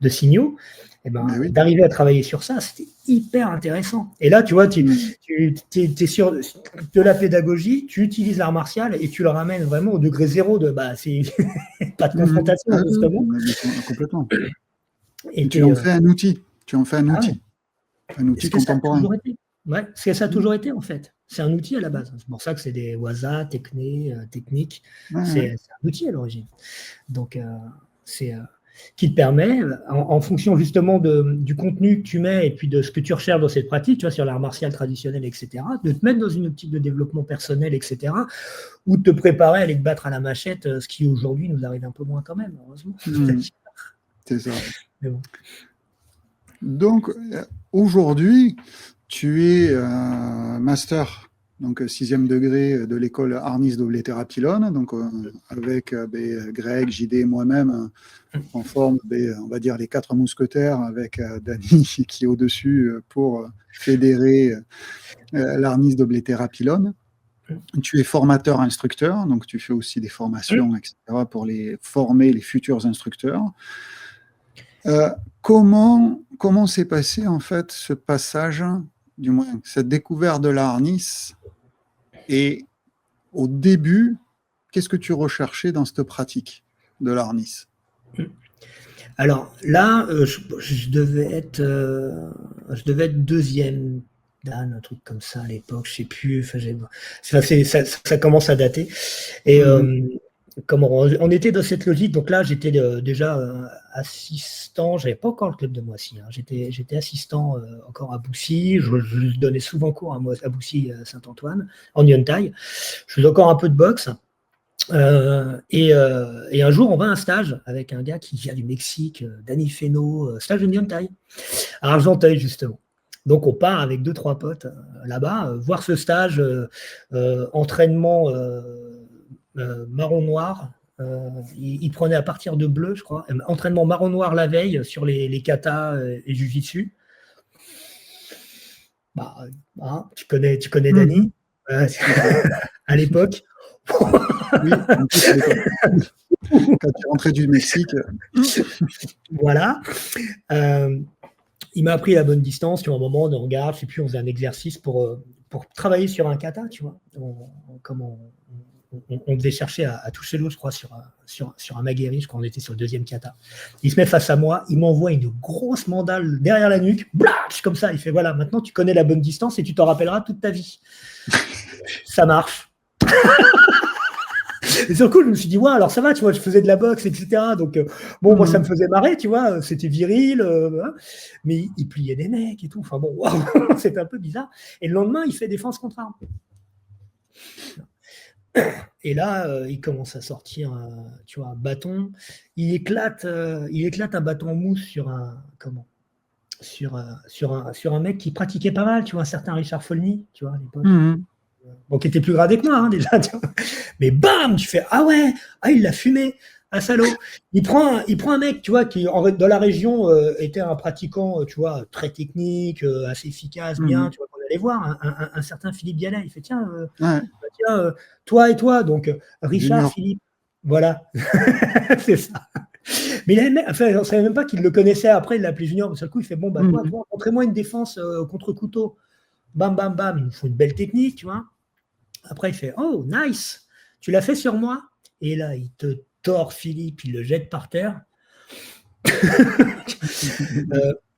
signaux. Et ben, Mais oui. d'arriver à travailler sur ça, c'était hyper intéressant. Et là, tu vois, Mhm. tu es sûr de la pédagogie, tu utilises l'art martial et tu le ramènes vraiment au degré zéro de c'est pas de Mhm. confrontation, Ah, oui, justement. mais complètement. Et Et tu en fais un outil. Tu en fais un ah ouais, outil. Un outil ce que ça a contemporain. toujours été. Ouais, ce que ça a Mhm. toujours été, en fait. C'est un outil à la base. C'est pour ça que c'est des waza, techniques. Ouais, ouais. C'est un outil à l'origine. Donc, c'est qui te permet, en fonction justement du contenu que tu mets et puis de ce que tu recherches dans cette pratique, tu vois, sur l'art martial traditionnel, etc., de te mettre dans une optique de développement personnel, etc., ou de te préparer à aller te battre à la machette, ce qui aujourd'hui nous arrive un peu moins quand même, heureusement. Mhm. C'est ça. Mais bon. Donc, aujourd'hui, tu es master, donc sixième degré de l'école Arnis Doubleterra-Pilon, donc avec Greg, JD et moi-même, on forme, on va dire, les quatre mousquetaires avec Dany qui est au-dessus pour fédérer l'Arnis Doubleterra-Pilon. Tu es formateur-instructeur, donc tu fais aussi des formations, etc., pour former les futurs instructeurs. Euh, comment s'est passé en fait ce passage, du moins cette découverte de la harnisse, et au début, qu'est-ce que tu recherchais dans cette pratique de la harnisse? Alors là, je devais être deuxième Dan, un truc comme ça à l'époque, je sais plus. Enfin, ça commence à dater. Et Mhm. on était dans cette logique. Donc là, j'étais déjà assistant. J'avais pas encore le club de Moissy. Hein. J'étais assistant encore à Boussy. Je donnais souvent cours à Boussy, Saint-Antoine, en Yuntai. Je faisais encore un peu de boxe. Et un jour, on va à un stage avec un gars qui vient du Mexique, Danny Feno, stage de Yuntai, à Argenteuil, justement. Donc, on part avec 2-3 potes là-bas, voir ce stage, entraînement marron-noir. Il prenait à partir de bleu, je crois. Entraînement marron-noir la veille sur les katas et jujitsu. Bah, hein, tu connais Dany à l'époque. Oui, en plus, à l'époque. Quand tu rentrais du Mexique. Voilà. Il m'a appris la bonne distance, tu vois, un moment, on regarde, je sais plus, on faisait un exercice pour travailler sur un kata, tu vois. On devait chercher à toucher l'eau, je crois, sur un maguiri, je crois qu'on était sur le deuxième kata. Il se met face à moi, il m'envoie une grosse mandale derrière la nuque, blâche, comme ça. Il fait, voilà, maintenant tu connais la bonne distance et tu t'en rappelleras toute ta vie. Ça marche. Et sur le coup, je me suis dit, ouais, alors ça va, tu vois, je faisais de la boxe, etc. Donc, moi, ça me faisait marrer, tu vois, c'était viril, hein, mais il pliait des mecs et tout. Enfin bon, wow, c'était un peu bizarre. Et le lendemain, il fait défense contre arme. Et là, il commence à sortir, tu vois, un bâton. Il éclate un bâton en mousse sur un mec qui pratiquait pas mal, tu vois, un certain Richard Folny, tu vois, à l'époque. Bon, qui était plus gradé que moi, hein, déjà. Tu vois. Mais bam, tu fais, ah ouais, il l'a fumé, un salaud. Il prend un mec, tu vois, qui dans la région était un pratiquant, tu vois, très technique, assez efficace, bien, tu vois, qu'on allait voir, un certain Philippe Bialet. Il fait, tiens, toi et toi, donc Richard, Junior. Philippe, voilà, c'est ça. Mais on ne savait même pas qu'il le connaissait. Après, il l'a appelé Junior. Mais sur le coup, il fait, bon, bah, toi, montrez-moi une défense contre couteau. Bam, bam, bam. Il nous faut une belle technique, tu vois. Après, il fait, oh, nice, tu l'as fait sur moi. Et là, il te tord Philippe, il le jette par terre.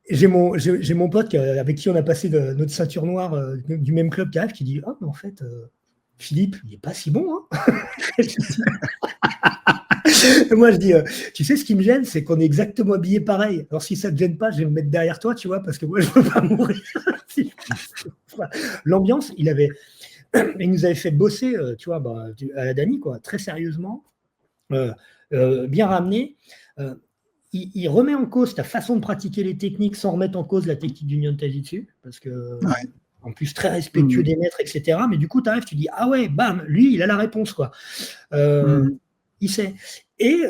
J'ai mon pote avec qui on a passé notre ceinture noire du même club qui arrive, qui dit, oh, mais en fait, Philippe, il n'est pas si bon. Hein. Moi, je dis, tu sais, ce qui me gêne, c'est qu'on est exactement habillés pareil. Alors, si ça ne te gêne pas, je vais me mettre derrière toi, tu vois, parce que moi, je ne veux pas mourir. L'ambiance, il nous avait fait bosser, tu vois, à la Dany, quoi, très sérieusement, bien ramené. Il remet en cause ta façon de pratiquer les techniques sans remettre en cause la technique du Nyon Taijitsu, parce que, en plus, très respectueux des maîtres, etc. Mais du coup, tu arrives, tu dis, ah ouais, bam, lui, il a la réponse, quoi. Il sait. Et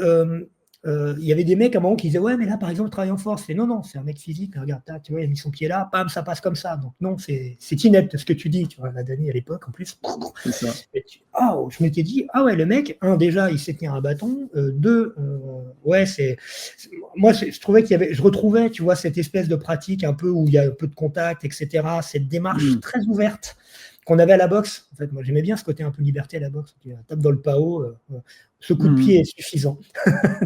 il y avait des mecs à un moment qui disaient, ouais, mais là, par exemple, travail en force. C'est non, c'est un mec physique, regarde, tu vois, il a mis son pied là, bam, ça passe comme ça. Donc, non, c'est inepte ce que tu dis, tu vois, la Dany à l'époque, en plus. C'est ça. Je m'étais dit, ah ouais, le mec, déjà, il sait tenir un bâton. Deux, ouais, moi, je trouvais je retrouvais, tu vois, cette espèce de pratique un peu où il y a un peu de contact, etc. Cette démarche très ouverte qu'on avait à la boxe. En fait, moi, j'aimais bien ce côté un peu liberté à la boxe. Tu tape dans le pao, ce coup de pied est suffisant.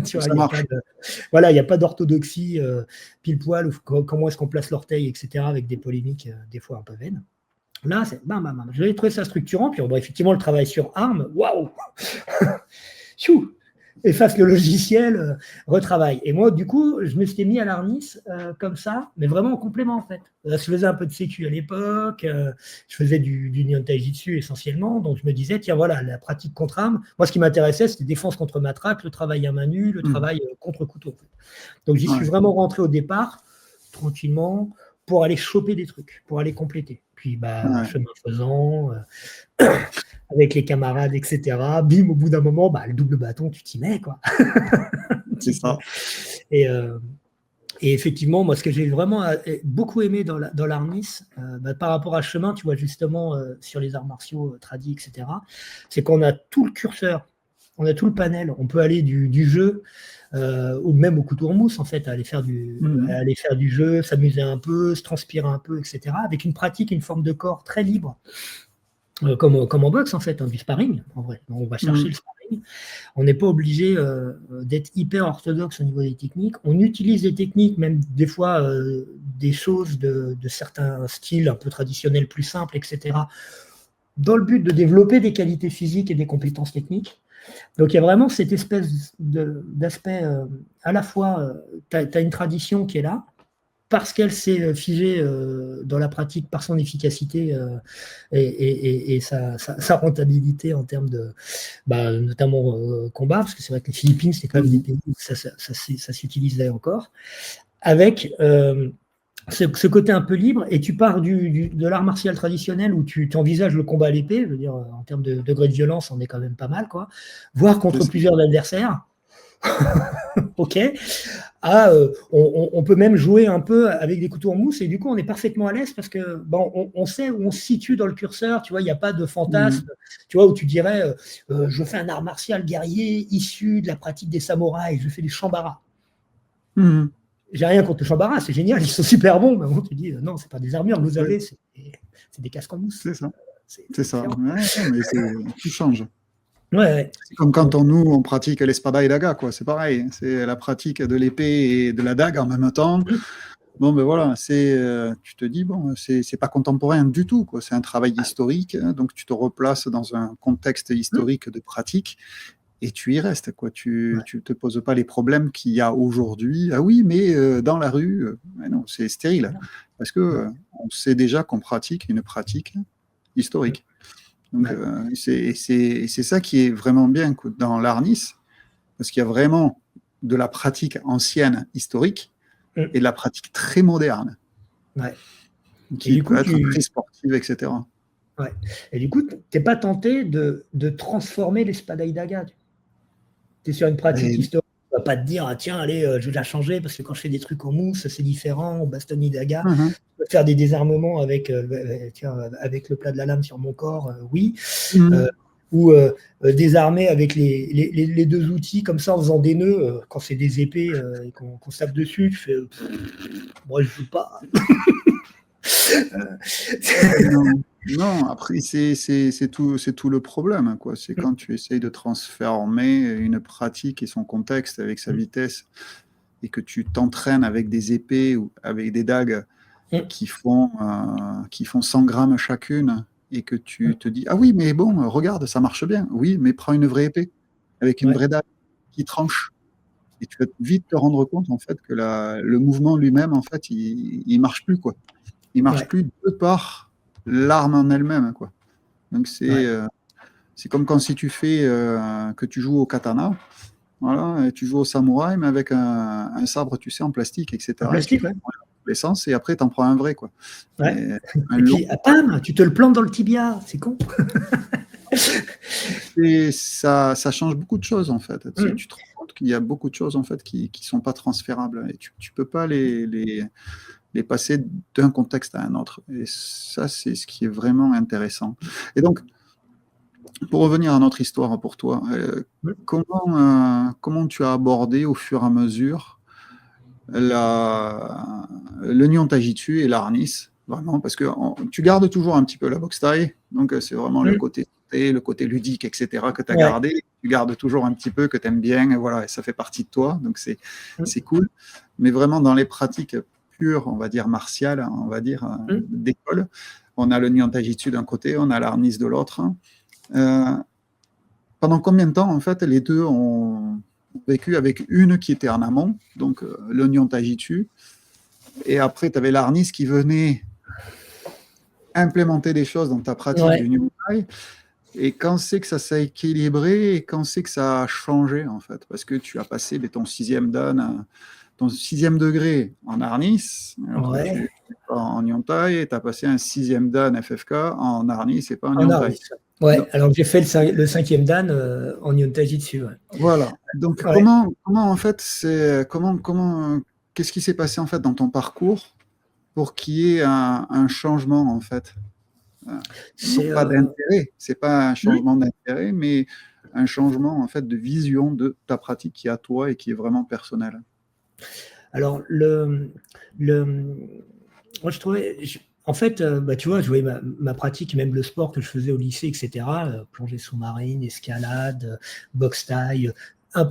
Tu vois, il n'y a pas d'orthodoxie pile poil, ou comment est-ce qu'on place l'orteil, etc., avec des polémiques des fois un peu vaines. Là, c'est bam, bam, bam. J'avais trouvé ça structurant, puis effectivement, le travail sur armes, waouh. Efface le logiciel, retravaille. Et moi, du coup, je me suis mis à l'harnisse comme ça, mais vraiment en complément, en fait. Je faisais un peu de sécu à l'époque, je faisais du Nyon Taijitsu essentiellement, donc je me disais, tiens, voilà, la pratique contre arme. Moi, ce qui m'intéressait, c'était défense contre matraque, le travail à main nue, le travail contre couteau. En fait. Donc, j'y suis vraiment rentré au départ, tranquillement, pour aller choper des trucs, pour aller compléter. Puis, chemin faisant, avec les camarades, etc. Bim, au bout d'un moment, le double bâton, tu t'y mets, quoi. C'est ça. Et effectivement, moi, ce que j'ai vraiment beaucoup aimé dans l'harnisse, par rapport à chemin, tu vois, justement, sur les arts martiaux tradis, etc., c'est qu'on a tout le curseur, on a tout le panel. On peut aller du jeu, ou même au couteau en mousse, en fait, aller faire du jeu, s'amuser un peu, se transpirer un peu, etc., avec une pratique, une forme de corps très libre. Comme en boxe, en fait, du sparring, en vrai. On va chercher le sparring. On n'est pas obligé d'être hyper orthodoxe au niveau des techniques. On utilise des techniques, même des fois des choses de certains styles un peu traditionnels, plus simples, etc., dans le but de développer des qualités physiques et des compétences techniques. Donc, il y a vraiment cette espèce d'aspect, à la fois, tu as une tradition qui est là, parce qu'elle s'est figée dans la pratique par son efficacité et sa rentabilité en termes de, notamment combat, parce que c'est vrai que les Philippines, c'est quand même des pays où ça s'utilisait encore, avec ce côté un peu libre, et tu pars de l'art martial traditionnel où tu envisages le combat à l'épée, je veux dire, en termes de degré de violence, on est quand même pas mal, quoi, voire contre plusieurs adversaires. Ok. On peut même jouer un peu avec des couteaux en mousse, et du coup on est parfaitement à l'aise parce que on sait où on se situe dans le curseur, tu vois, il n'y a pas de fantasme, tu vois, où tu dirais je fais un art martial guerrier issu de la pratique des samouraïs, je fais du shambara. J'ai rien contre le shambara, c'est génial, ils sont super bons, mais bon, tu dis non, c'est pas des armures que vous avez, c'est des casques en mousse. C'est ça. C'est ça. Ouais, mais tout change. Ouais. C'est comme quand on pratique l'espada et daga, quoi. C'est pareil. C'est la pratique de l'épée et de la dague en même temps. Bon, ben voilà, tu te dis, bon, c'est pas contemporain du tout, quoi. C'est un travail historique, hein, donc tu te replaces dans un contexte historique de pratique et tu y restes, quoi. Tu te poses pas les problèmes qu'il y a aujourd'hui. Ah oui, mais dans la rue, mais non, c'est stérile, parce que on sait déjà qu'on pratique une pratique historique. Donc, c'est ça qui est vraiment bien dans l'Arnis, parce qu'il y a vraiment de la pratique ancienne, historique, et de la pratique très moderne, qui peut être très sportive, etc. Ouais. Et du coup, tu n'es pas tenté de transformer l'espada daga. Tu es sur une pratique historique. Tu ne vas pas te dire, ah, tiens, allez, je vais la changer parce que quand je fais des trucs en mousse, c'est différent, au baston daga. Je peux faire des désarmements avec le plat de la lame sur mon corps, oui. Ou désarmer avec les deux outils comme ça en faisant des nœuds quand c'est des épées et qu'on se tape dessus. Tu fais, moi, je ne joue pas. Non, après, c'est tout le problème, quoi. C'est quand tu essayes de transformer une pratique et son contexte avec sa vitesse et que tu t'entraînes avec des épées ou avec des dagues qui font 100 grammes chacune et que tu te dis, ah oui, mais bon, regarde, ça marche bien. Oui, mais prends une vraie épée avec une vraie dague qui tranche. Et tu vas vite te rendre compte, en fait, que le mouvement lui-même, en fait, il marche plus, quoi. Il marche plus de par l'arme en elle-même, quoi. Donc c'est comme quand si tu fais que tu joues au katana, voilà, et tu joues au samouraï, mais avec un sabre, tu sais, en plastique, etc. En plastique, ouais. L'essence, et après, tu en prends un vrai, quoi. Ouais. Et puis, bam, tu te le plantes dans le tibia, c'est con. Et ça change beaucoup de choses, en fait. Tu te rends compte qu'il y a beaucoup de choses, en fait, qui sont pas transférables. Et tu peux pas les passer d'un contexte à un autre. Et ça, c'est ce qui est vraiment intéressant. Et donc, pour revenir à notre histoire pour toi, comment tu as abordé au fur et à mesure le Nyon Tajitsu et l'Arnis, vraiment, parce que tu gardes toujours un petit peu la boxe thaï, donc c'est vraiment le côté ludique, etc., que tu as gardé. Tu gardes toujours un petit peu, que tu aimes bien, et voilà, et ça fait partie de toi, donc c'est cool. Mais vraiment, dans les pratiques pure, on va dire martiale, on va dire d'école. On a le Nyon Tajitsu d'un côté, on a l'Arnis de l'autre. Pendant combien de temps, en fait, les deux ont vécu avec une qui était en amont, donc le Nyon Tajitsu, et après, tu avais l'Arnis qui venait implémenter des choses dans ta pratique du Nyon Tai. Et quand c'est que ça s'est équilibré et quand c'est que ça a changé, en fait, parce que tu as passé ton 6e dan, ton 6e degré en Arnis, alors que tu es en Nyon Tai, et tu as passé un 6e dan FFK en Arnis, et pas en Nyon Tai. Ouais, donc, alors que j'ai fait le 5e dan en Nyon Tajitsu. Voilà. Donc, comment en fait, qu'est-ce qui s'est passé, en fait, dans ton parcours pour qu'il y ait un changement, en fait? Non pas d'intérêt, c'est pas un changement d'intérêt, mais un changement, en fait, de vision de ta pratique qui est à toi et qui est vraiment personnelle. Alors, moi, je trouvais, en fait, tu vois, je voyais ma pratique, même le sport que je faisais au lycée, etc., plongée sous-marine, escalade, boxe thaï,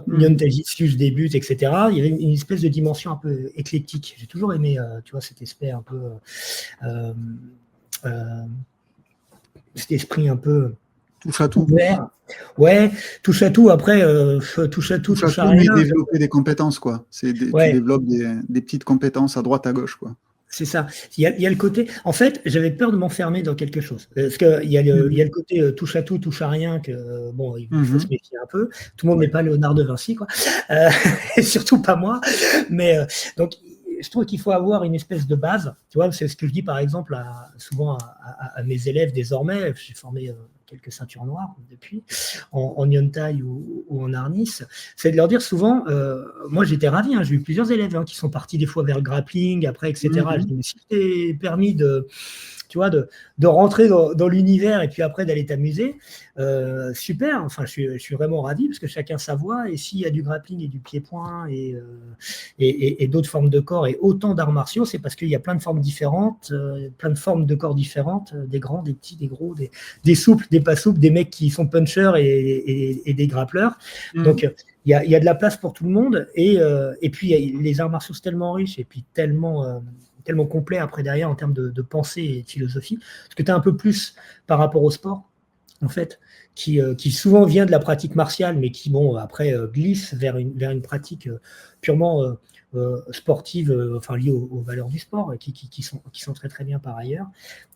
Nyon Tajitsu, je débute, etc. Il y avait une espèce de dimension un peu éclectique. J'ai toujours aimé, tu vois, cet aspect un peu, cet esprit un peu touche à tout. ouvert. Ouais, touche à tout. Après, touche à tout, Touche à touche à tout, mais rien. développer des compétences, quoi. Tu Ouais, développes des petites compétences à droite, à gauche, quoi. c'est ça. Il y a le côté. En fait, j'avais peur de m'enfermer dans quelque chose. Parce qu'il il y Mhm. a le côté touche à tout, touche à rien, que bon, il faut se Mhm. méfier un peu. Tout le monde n'est Ouais. pas Léonard de Vinci, quoi. Euh, et surtout pas moi. Mais donc, je trouve qu'il faut avoir une espèce de base. Tu vois, c'est ce que je dis par exemple souvent à mes élèves désormais. J'ai formé quelques ceintures noires depuis, en Yontai ou en Arnis. C'est de leur dire souvent, moi j'étais ravi, hein, j'ai eu plusieurs élèves qui sont partis des fois vers le grappling, après, etc. Je Mhm. dis, mais si tu t'es permis tu vois, de rentrer dans l'univers et puis après d'aller t'amuser, super, enfin je suis vraiment ravi parce que chacun sa voie, et s'il y a du grappling et du pied-point et d'autres formes de corps et autant d'arts martiaux, c'est parce qu'il y a plein de formes différentes, plein de formes de corps différentes, des grands, des petits, des gros, des souples, des pas souples, des mecs qui sont punchers et des grappleurs. Donc Mhm. il y a de la place pour tout le monde, et puis les arts martiaux sont tellement riches et puis tellement complet après derrière en termes de pensée et de philosophie, parce que tu as un peu plus par rapport au sport, en fait, qui souvent vient de la pratique martiale, mais qui, bon, après, glisse vers une pratique purement sportive, enfin liée aux valeurs du sport, qui sont très très bien par ailleurs,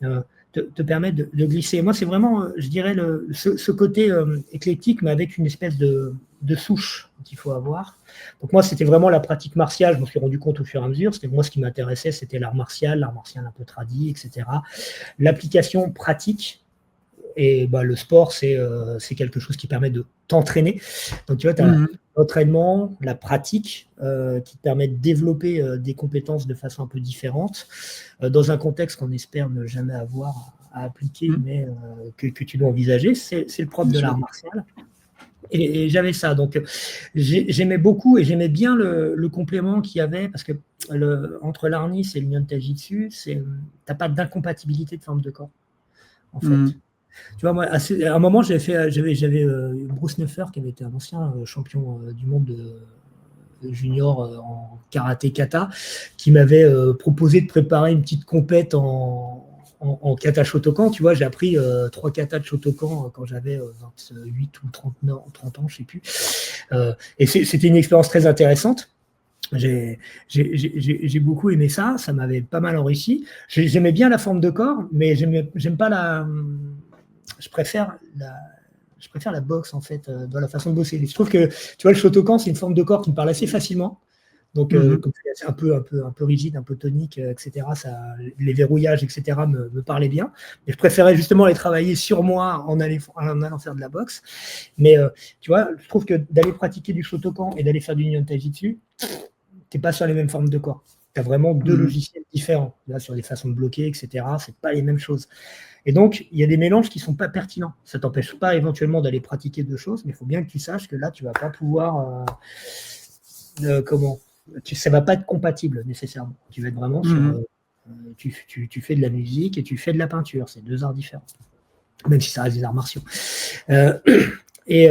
euh, te permettent de glisser. Moi, c'est vraiment, je dirais, ce côté éclectique, mais avec une espèce de souche qu'il faut avoir. Donc moi, c'était vraiment la pratique martiale, je me suis rendu compte au fur et à mesure, c'était moi ce qui m'intéressait, c'était l'art martial un peu tradit, etc. L'application pratique, et bah, le sport, c'est quelque chose qui permet de t'entraîner. Donc, tu vois, tu as Mhm. l'entraînement, la pratique, qui te permet de développer des compétences de façon un peu différente, dans un contexte qu'on espère ne jamais avoir à appliquer, Mhm. mais que tu dois envisager. C'est le propre Bien de sûr. l'art martial. Et j'avais ça. Donc, j'aimais beaucoup et j'aimais bien le complément qu'il y avait, parce que entre l'Arnis et le Nyon Tajitsu, tu n'as pas d'incompatibilité de forme de corps, en fait. Mhm. Tu vois, moi, à un moment, j'avais Bruce Neffer, qui avait été un ancien champion du monde de junior en karaté kata, qui m'avait proposé de préparer une petite compète en kata Shotokan. Tu vois, j'ai appris 3 katas de Shotokan quand j'avais 28 ou 30 ans, je ne sais plus. Et c'était une expérience très intéressante. J'ai beaucoup aimé ça, ça m'avait pas mal enrichi. J'aimais bien la forme de corps, mais j'aime pas je préfère la, je préfère la boxe, en fait, dans la façon de bosser. Je trouve que, tu vois, le Shotokan, c'est une forme de corps qui me parle assez facilement. Donc, Mhm. comme c'est un peu rigide, un peu tonique, etc., les verrouillages, etc., me parlaient bien. Mais je préférais justement les travailler sur moi en allant faire de la boxe. Mais tu vois, je trouve que d'aller pratiquer du Shotokan et d'aller faire du Nyon Taijitsu, tu n'es pas sur les mêmes formes de corps. Tu as vraiment deux Mhm. logiciels différents. Là, sur les façons de bloquer, etc., c'est pas les mêmes choses. Et donc, il y a des mélanges qui ne sont pas pertinents. Ça ne t'empêche pas éventuellement d'aller pratiquer deux choses, mais il faut bien que tu saches que là, tu ne vas pas pouvoir. Comment ça ne va pas être compatible nécessairement. Tu vas être vraiment sur. Mhm. Tu fais de la musique et tu fais de la peinture. C'est deux arts différents, même si ça reste des arts martiaux. Euh, et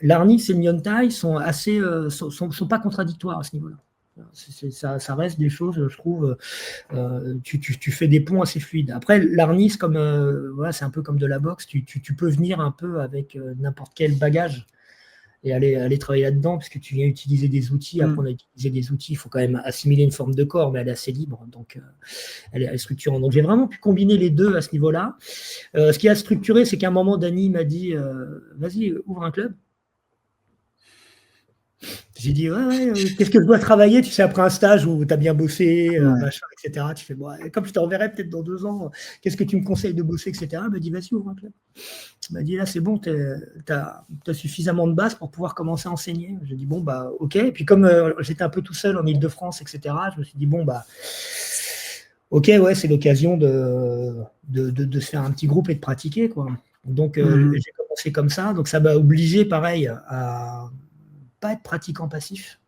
l'Arnis et le Nyontai sont pas contradictoires à ce niveau-là. Ça reste des choses, je trouve, tu fais des ponts assez fluides. Après, l'arnis, voilà, c'est un peu comme de la boxe, tu peux venir un peu avec n'importe quel bagage et aller travailler là-dedans, parce que tu viens utiliser des outils, Mhm. apprendre à utiliser des outils, il faut quand même assimiler une forme de corps, mais elle est assez libre, donc elle est structurante. Donc j'ai vraiment pu combiner les deux à ce niveau-là. Ce qui a structuré, c'est qu'à un moment, Dany m'a dit, vas-y, ouvre un club. J'ai dit, ouais, qu'est-ce que je dois travailler? Tu sais, après un stage où tu as bien bossé, Ouais. machin, etc. Tu fais, bon, comme je te reverrai peut-être dans 2 ans, qu'est-ce que tu me conseilles de bosser, etc. Il m'a dit, vas-y, ouvre un club. Il m'a dit, là, c'est bon, tu as suffisamment de base pour pouvoir commencer à enseigner. J'ai dit, bon, bah, ok. Et puis, comme j'étais un peu tout seul en Ile-de-France, etc., je me suis dit, bon, bah, ok, ouais, c'est l'occasion de se faire un petit groupe et de pratiquer, quoi. Donc, Mhm. j'ai commencé comme ça. Donc, ça m'a obligé, pareil, à pas être pratiquant passif,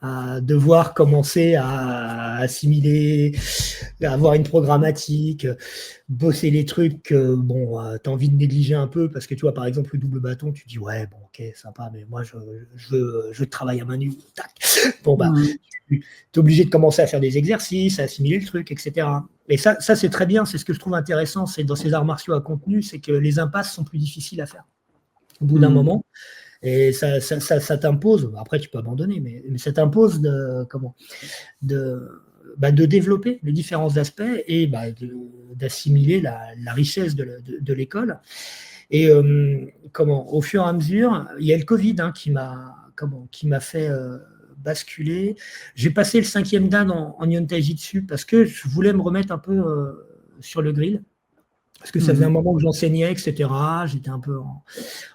à devoir commencer à assimiler, à avoir une programmatique, bosser les trucs, bon, tu as envie de négliger un peu parce que tu vois, par exemple, le double bâton, tu dis, ouais, bon, ok, sympa, mais moi, je travaille à main nue. Tac. Bon, bah, Mhm. tu es obligé de commencer à faire des exercices, à assimiler le truc, etc. Et ça c'est très bien, c'est ce que je trouve intéressant, c'est dans ces arts martiaux à contenu, c'est que les impasses sont plus difficiles à faire au bout d'un Mhm. moment. Et ça t'impose, après tu peux abandonner, mais ça t'impose de développer les différents aspects et d'assimiler la richesse de l'école. Et au fur et à mesure, il y a le Covid qui m'a fait basculer. J'ai passé le 5e dan en Nyon Taijitsu parce que je voulais me remettre un peu sur le grill. Parce que ça faisait un Mhm. moment que j'enseignais, etc. J'étais un peu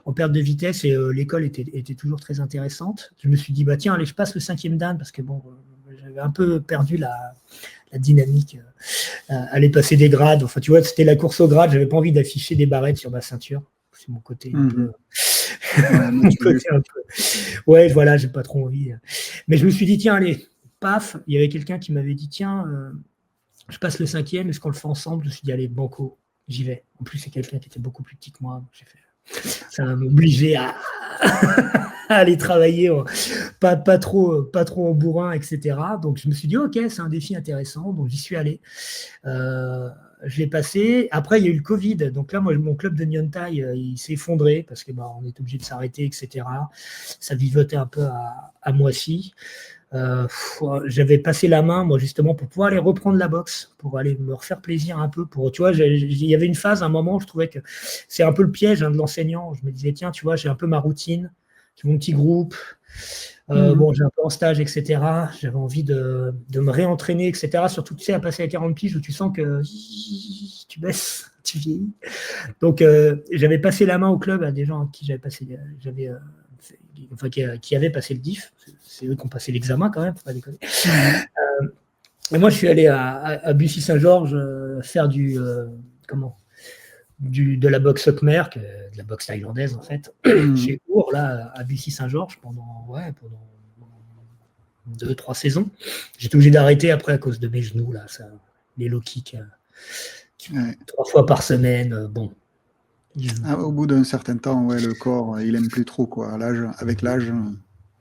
en perte de vitesse et l'école était toujours très intéressante. Je me suis dit, bah tiens, allez, je passe le 5e dan parce que bon, j'avais un peu perdu la dynamique. Aller passer des grades, enfin tu vois, c'était la course au grade, j'avais pas envie d'afficher des barrettes sur ma ceinture. C'est mon côté un peu. Mhm. Ouais, Mon motivé, côté quoi. un peu. Ouais, voilà, j'ai pas trop envie. Mais je me suis dit, tiens, allez, paf, il y avait quelqu'un qui m'avait dit, tiens, je passe le 5e, est-ce qu'on le fait ensemble? Je me suis dit, allez, banco, j'y vais. En plus, c'est quelqu'un qui était beaucoup plus petit que moi. Donc j'ai fait. Ça m'a obligé à aller travailler, pas trop en bourrin, etc. Donc je me suis dit, ok, c'est un défi intéressant. Donc j'y suis allé. Euh, je l'ai passé. Après, il y a eu le Covid. Donc là, moi, mon club de Nyon-Tai, il s'est effondré parce que on est obligé de s'arrêter, etc. Ça vivotait un peu à Moissy. J'avais passé la main, moi, justement, pour pouvoir aller reprendre la boxe, pour aller me refaire plaisir un peu. Tu vois, il y avait une phase, un moment, où je trouvais que c'est un peu le piège de l'enseignant. Je me disais, tiens, tu vois, j'ai un peu ma routine, j'ai mon petit groupe. Mhm. Bon, j'ai un peu en stage, etc. J'avais envie de me réentraîner, etc. Surtout, tu sais, à passer à 40 piges où tu sens que tu baisses, tu vieillis. Donc, j'avais passé la main au club à des gens à qui enfin, qui avaient passé le DIF. C'est eux qui ont passé l'examen quand même, faut pas déconner. Mhm. Et moi, je suis allé à Bussy-Saint-Georges faire de la boxe Khmer, de la boxe thaïlandaise en fait, Mhm. chez Our, là, à Bussy-Saint-Georges pendant 2, 3 saisons. J'étais obligé d'arrêter après à cause de mes genoux, là, les low kicks, Ouais. 3 fois par semaine. Bon, Ah, au bout d'un certain temps, ouais, le corps, il aime plus trop, quoi. Avec l'âge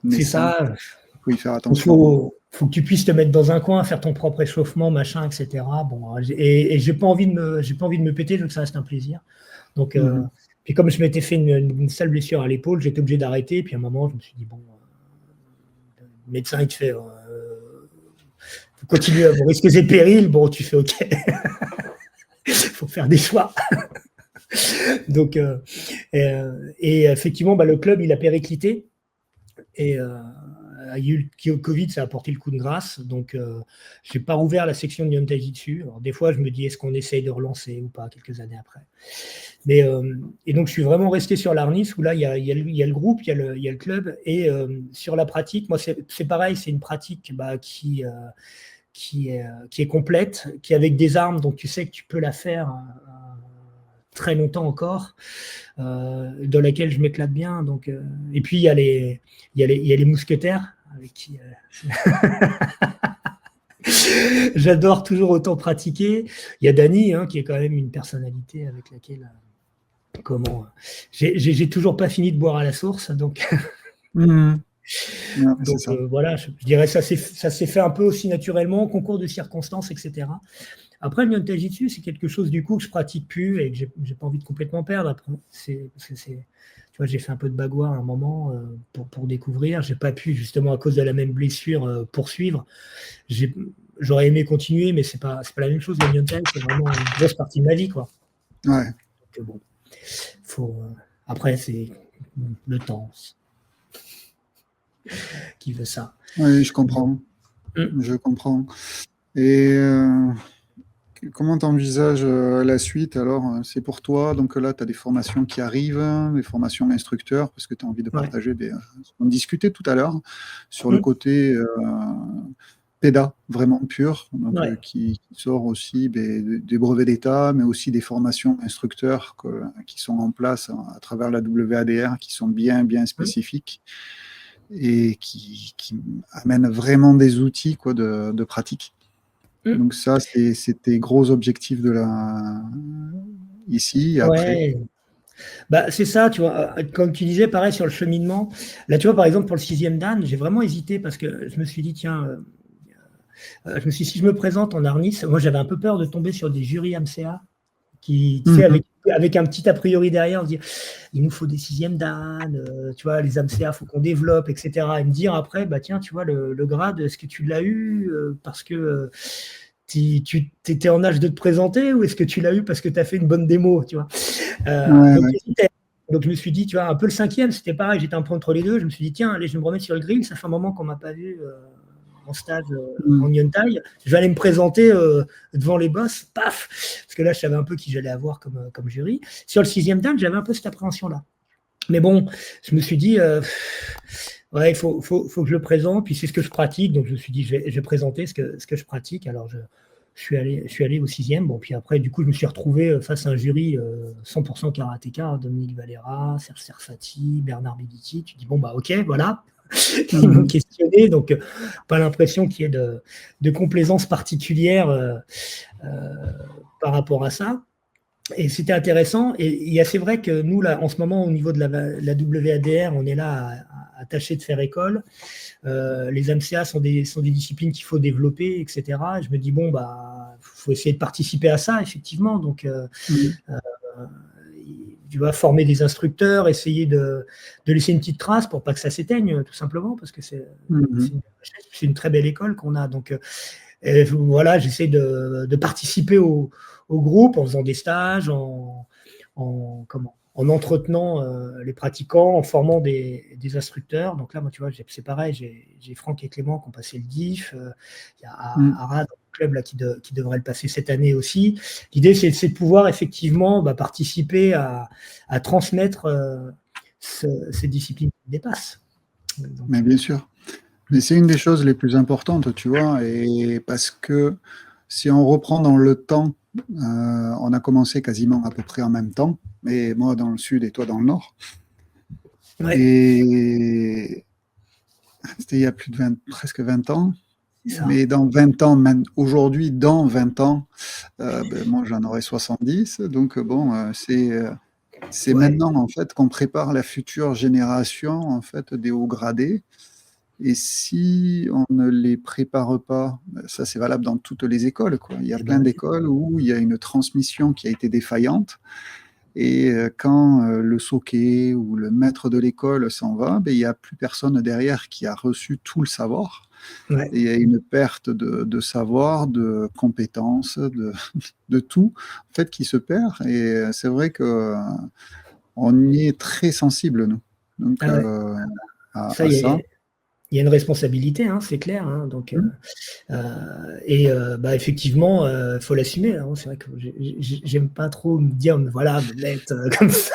c'est naissant, ça. faut y faire Il attention. faut que tu puisses te mettre dans un coin, faire ton propre échauffement, machin, etc. Bon, et j'ai pas envie de me péter, je veux que ça reste un plaisir. Donc, Mhm. puis comme je m'étais fait une sale blessure à l'épaule, j'étais obligé d'arrêter. Puis à un moment, je me suis dit, bon, le médecin, il te fait, faut continuer à vous risquer des périls. Bon, tu fais OK, il faut faire des choix. Donc, et effectivement, le club, il a périclité. Et il y a eu le Covid, ça a apporté le coup de grâce. Donc, je n'ai pas rouvert la section de Nyon Taijitsu. Alors, des fois, je me dis, est-ce qu'on essaye de relancer ou pas quelques années après. Mais, et donc, je suis vraiment resté sur l'Arnis où là, il y a le groupe, il y a le club. Et sur la pratique, moi, c'est pareil, c'est une pratique qui est complète, qui est avec des armes, donc tu sais que tu peux la faire très longtemps encore, dans laquelle je m'éclate bien. Donc, et puis, il y a les mousquetaires avec qui j'adore toujours autant pratiquer. Il y a Dany, hein, qui est quand même une personnalité avec laquelle j'ai toujours pas fini de boire à la source, donc Mhm. Ouais, c'est ça. voilà, je dirais ça s'est fait un peu aussi naturellement, concours de circonstances, etc. Après, le Nyon Taijitsu, c'est quelque chose du coup que je pratique plus et que j'ai pas envie de complètement perdre. Après, tu vois, j'ai fait un peu de bagoire à un moment pour découvrir. J'ai pas pu justement à cause de la même blessure poursuivre. J'ai- J'aurais aimé continuer, mais c'est pas la même chose. Le Nyon Tai, c'est vraiment une grosse partie de ma vie, quoi. Ouais. Donc, bon, faut. Après, c'est le temps qui veut ça. Oui, je Bon. comprends. Hum. Je comprends. Et comment tu envisages la suite alors? C'est pour toi, donc là, tu as des formations qui arrivent, des formations instructeurs, parce que tu as envie de Ouais. partager On discutait tout à l'heure sur le Hum. côté PEDA, vraiment pur, donc, Ouais. qui sort aussi des brevets d'État, mais aussi des formations instructeurs qui sont en place à travers la WADR, qui sont bien, bien Hum. spécifiques. et qui amène vraiment des outils quoi, de pratique. Donc ça, c'était gros objectifs ici et après. Ouais. Bah, c'est ça, tu vois. Comme tu disais, pareil sur le cheminement. Là, tu vois, par exemple, pour le 6e Dan, j'ai vraiment hésité parce que je me suis dit, tiens, je me suis dit, si je me présente en Arnis, moi j'avais un peu peur de tomber sur des jurys AMCA qui, tu sais, Mhm. avec un petit a priori derrière, on se dit, il nous faut des 6e Dan, tu vois, les AMCA, il faut qu'on développe, etc. Et me dire après, bah tiens, tu vois, le grade, est-ce que tu l'as eu parce que tu étais en âge de te présenter ou est-ce que tu l'as eu parce que tu as fait une bonne démo, tu vois. Ouais, Donc, ouais. j'hésitais. Donc, je me suis dit, tu vois, un peu le 5e, c'était pareil, j'étais un peu entre les deux. Je me suis dit, tiens, allez, je vais me remettre sur le grill. Ça fait un moment qu'on ne m'a pas vu en stage Mhm. en Yuntai. Je vais aller me présenter devant les boss, paf, parce que là, je savais un peu qui j'allais avoir comme jury. Sur le 6e Dan, j'avais un peu cette appréhension-là. Mais bon, je me suis dit, ouais, il faut que je le présente, puis c'est ce que je pratique. Donc, je me suis dit, je vais présenter ce que je pratique. Alors, je suis allé au 6e. Bon, puis après, du coup, je me suis retrouvé face à un jury 100% karatéka, hein, Dominique Valera, Serge Sersati, Bernard Biditi. Tu dis, bon, bah, ok, voilà. Ils m'ont Mhm. questionné, donc pas l'impression qu'il y ait de complaisance particulière euh, par rapport à ça. Et c'était intéressant. Et c'est vrai que nous, là, en ce moment, au niveau de la WADR, on est là à tâcher de faire école. Les MCA sont des disciplines qu'il faut développer, etc. Et je me dis, bon, bah, faut essayer de participer à ça, effectivement. Donc, Mhm. tu vas former des instructeurs, essayer de laisser une petite trace pour pas que ça s'éteigne, tout simplement, parce que Mhm. c'est une très belle école qu'on a. Donc, voilà, j'essaie de participer au groupe en faisant des stages, en entretenant les pratiquants, en formant des instructeurs. Donc là, moi, tu vois, c'est pareil, j'ai Franck et Clément qui ont passé le DIF. Il y a Mhm. Arad, le club là, qui devrait le passer cette année aussi. L'idée, c'est de pouvoir effectivement participer à transmettre ces disciplines qui dépassent. Mais Donc, bien sûr. Mais c'est une des choses les plus importantes, tu vois, et parce que si on reprend dans le temps, on a commencé quasiment à peu près en même temps, et moi dans le sud et toi dans le nord. ouais, Et c'était il y a plus de 20, presque 20 ans. c'est ça. Mais dans 20 ans, aujourd'hui, dans 20 ans, ben, moi j'en aurai 70. Donc bon, c'est Ouais, maintenant en fait qu'on prépare la future génération en fait des hauts gradés. Et si on ne les prépare pas, ça c'est valable dans toutes les écoles, quoi. Il y a eh plein ben, d'écoles où il y a une transmission qui a été défaillante. Et quand le soquet ou le maître de l'école s'en va, ben, il n'y a plus personne derrière qui a reçu tout le savoir. ouais. Et il y a une perte de savoir, de compétences, de tout, en fait, qui se perd. Et c'est vrai que on y est très sensible, nous, donc, Ah ouais. Ça, à ça. il y a une responsabilité, hein, c'est clair. Hein, donc, effectivement, il faut l'assumer. Hein, c'est vrai que j'aime pas trop me dire, mais voilà, me mettre comme ça.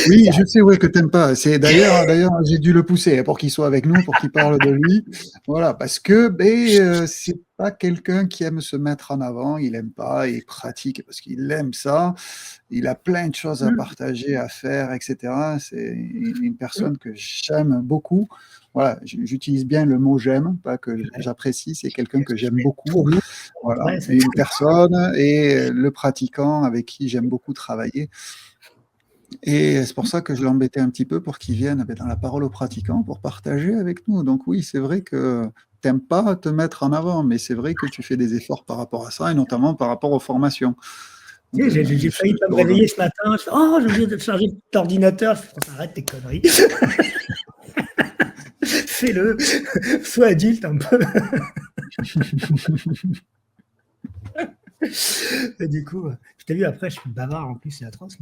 Oui, je sais ouais, que t'aimes pas. C'est d'ailleurs, j'ai dû le pousser pour qu'il soit avec nous, pour qu'il parle de lui. Voilà, parce que c'est pas quelqu'un qui aime se mettre en avant. Il aime pas, il pratique parce qu'il aime ça. Il a plein de choses à Hum, partager, à faire, etc. C'est une hum. personne que j'aime beaucoup. Voilà, j'utilise bien le mot j'aime, pas que j'apprécie. C'est quelqu'un que j'aime beaucoup. Pour nous, Voilà, ouais, une personne et le pratiquant avec qui j'aime beaucoup travailler. Et c'est pour ça que je l'embêtais un petit peu pour qu'il vienne dans la parole aux pratiquants pour partager avec nous. Donc oui, c'est vrai que t'aimes pas te mettre en avant, mais c'est vrai que tu fais des efforts par rapport à ça, et notamment par rapport aux formations. tu Donc, sais, j'ai je failli pas te me rejoins. réveiller ce matin. Je fais, oh, j'ai oublié de charger l'ordinateur. Je fais, arrête tes conneries. Fais-le. Sois adulte un peu. Et du coup, je t'ai vu après, je suis bavard en plus, c'est atroce.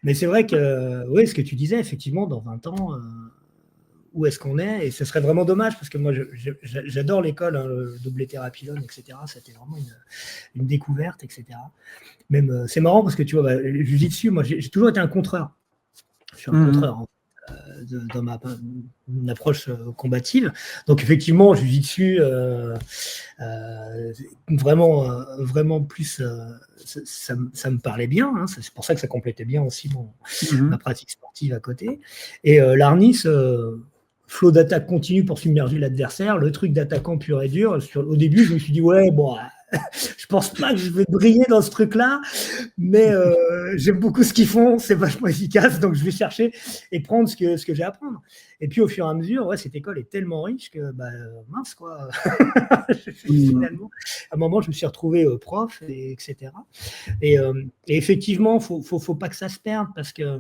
Mais c'est vrai que, oui, ce que tu disais, effectivement, dans 20 ans, où est-ce qu'on est? Et ce serait vraiment dommage parce que moi, j'adore l'école, hein, le double thérapie, etc. C'était vraiment une découverte, etc. Même, c'est marrant parce que tu vois, le jiu-jitsu, moi, j'ai toujours été un contreur. Je suis un Mhm. contreur, hein, dans une approche combative. Donc effectivement, jiu-jitsu, vraiment, vraiment plus, ça me parlait bien. Hein. C'est pour ça que ça complétait bien aussi ma Mhm. pratique sportive à côté. Et l'Arnis, flot d'attaque continue pour submerger l'adversaire, le truc d'attaquant pur et dur. Au début, je me suis dit, ouais, bon, je pense pas que je vais briller dans ce truc-là, mais j'aime beaucoup ce qu'ils font, c'est vachement efficace, donc je vais chercher et prendre ce que j'ai à prendre. Et puis au fur et à mesure, ouais, cette école est tellement riche que, mince quoi, finalement, à un moment, je me suis retrouvé prof, etc. Et effectivement, faut pas que ça se perde parce que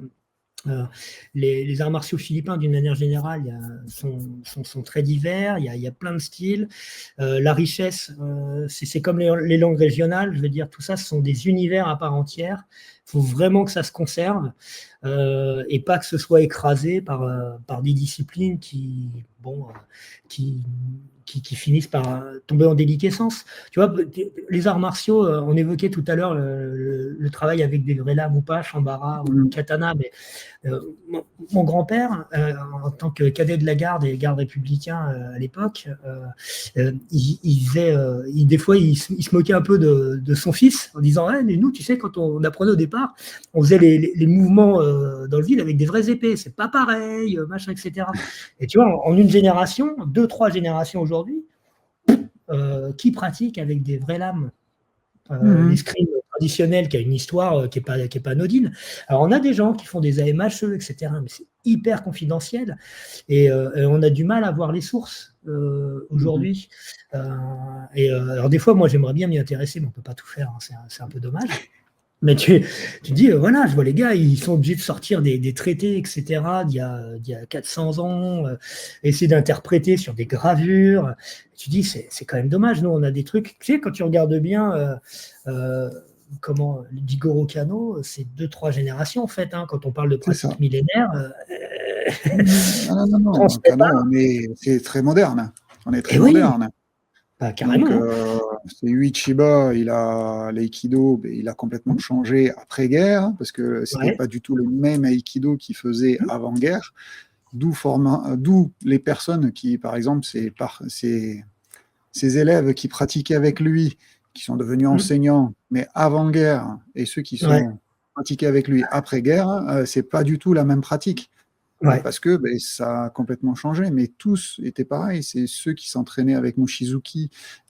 les arts martiaux philippins, d'une manière générale, sont très divers. Il y a plein de styles. La richesse, c'est comme les langues régionales. Je veux dire, tout ça, ce sont des univers à part entière. Il faut vraiment que ça se conserve et pas que ce soit écrasé par des disciplines qui finissent par tomber en déliquescence. Tu vois, les arts martiaux, on évoquait tout à l'heure le travail avec des vraies lames ou pas, shambara ou katana, mais mon grand-père, en tant que cadet de la garde et garde républicain à l'époque, des fois, il se moquait un peu de son fils en disant mais nous, tu sais, quand on apprenait au départ, on faisait les mouvements dans le vide avec des vraies épées, c'est pas pareil, machin, etc. Et tu vois, en une génération, 2-3 générations aujourd'hui, qui pratiquent avec des vraies lames l'escrime traditionnel qui a une histoire qui est pas anodine. Alors, on a des gens qui font des AMHE, etc., mais c'est hyper confidentiel et on a du mal à voir les sources aujourd'hui. Alors, des fois, moi, j'aimerais bien m'y intéresser, mais on ne peut pas tout faire, hein, c'est un peu dommage. Mais tu dis, voilà, je vois les gars, ils sont obligés de sortir des traités, etc., d'il y a 400 ans, essayer d'interpréter sur des gravures. Tu dis, c'est quand même dommage. Nous, on a des trucs, tu sais, quand tu regardes bien, comment, Jigoro Kano, c'est 2-3 générations, en fait, hein, quand on parle de pratique millénaire. Non, Kano, c'est très moderne. On est très moderne. Carrément. Donc, c'est Uechiba, l'aïkido, il a complètement changé après-guerre, parce que c'était pas du tout le même aïkido qu'il faisait avant-guerre, d'où les personnes qui, par exemple, ces élèves qui pratiquaient avec lui, qui sont devenus enseignants, mais avant-guerre, et ceux qui sont pratiqués avec lui après-guerre, c'est pas du tout la même pratique. Parce que ça a complètement changé, mais tous étaient pareils. C'est ceux qui s'entraînaient avec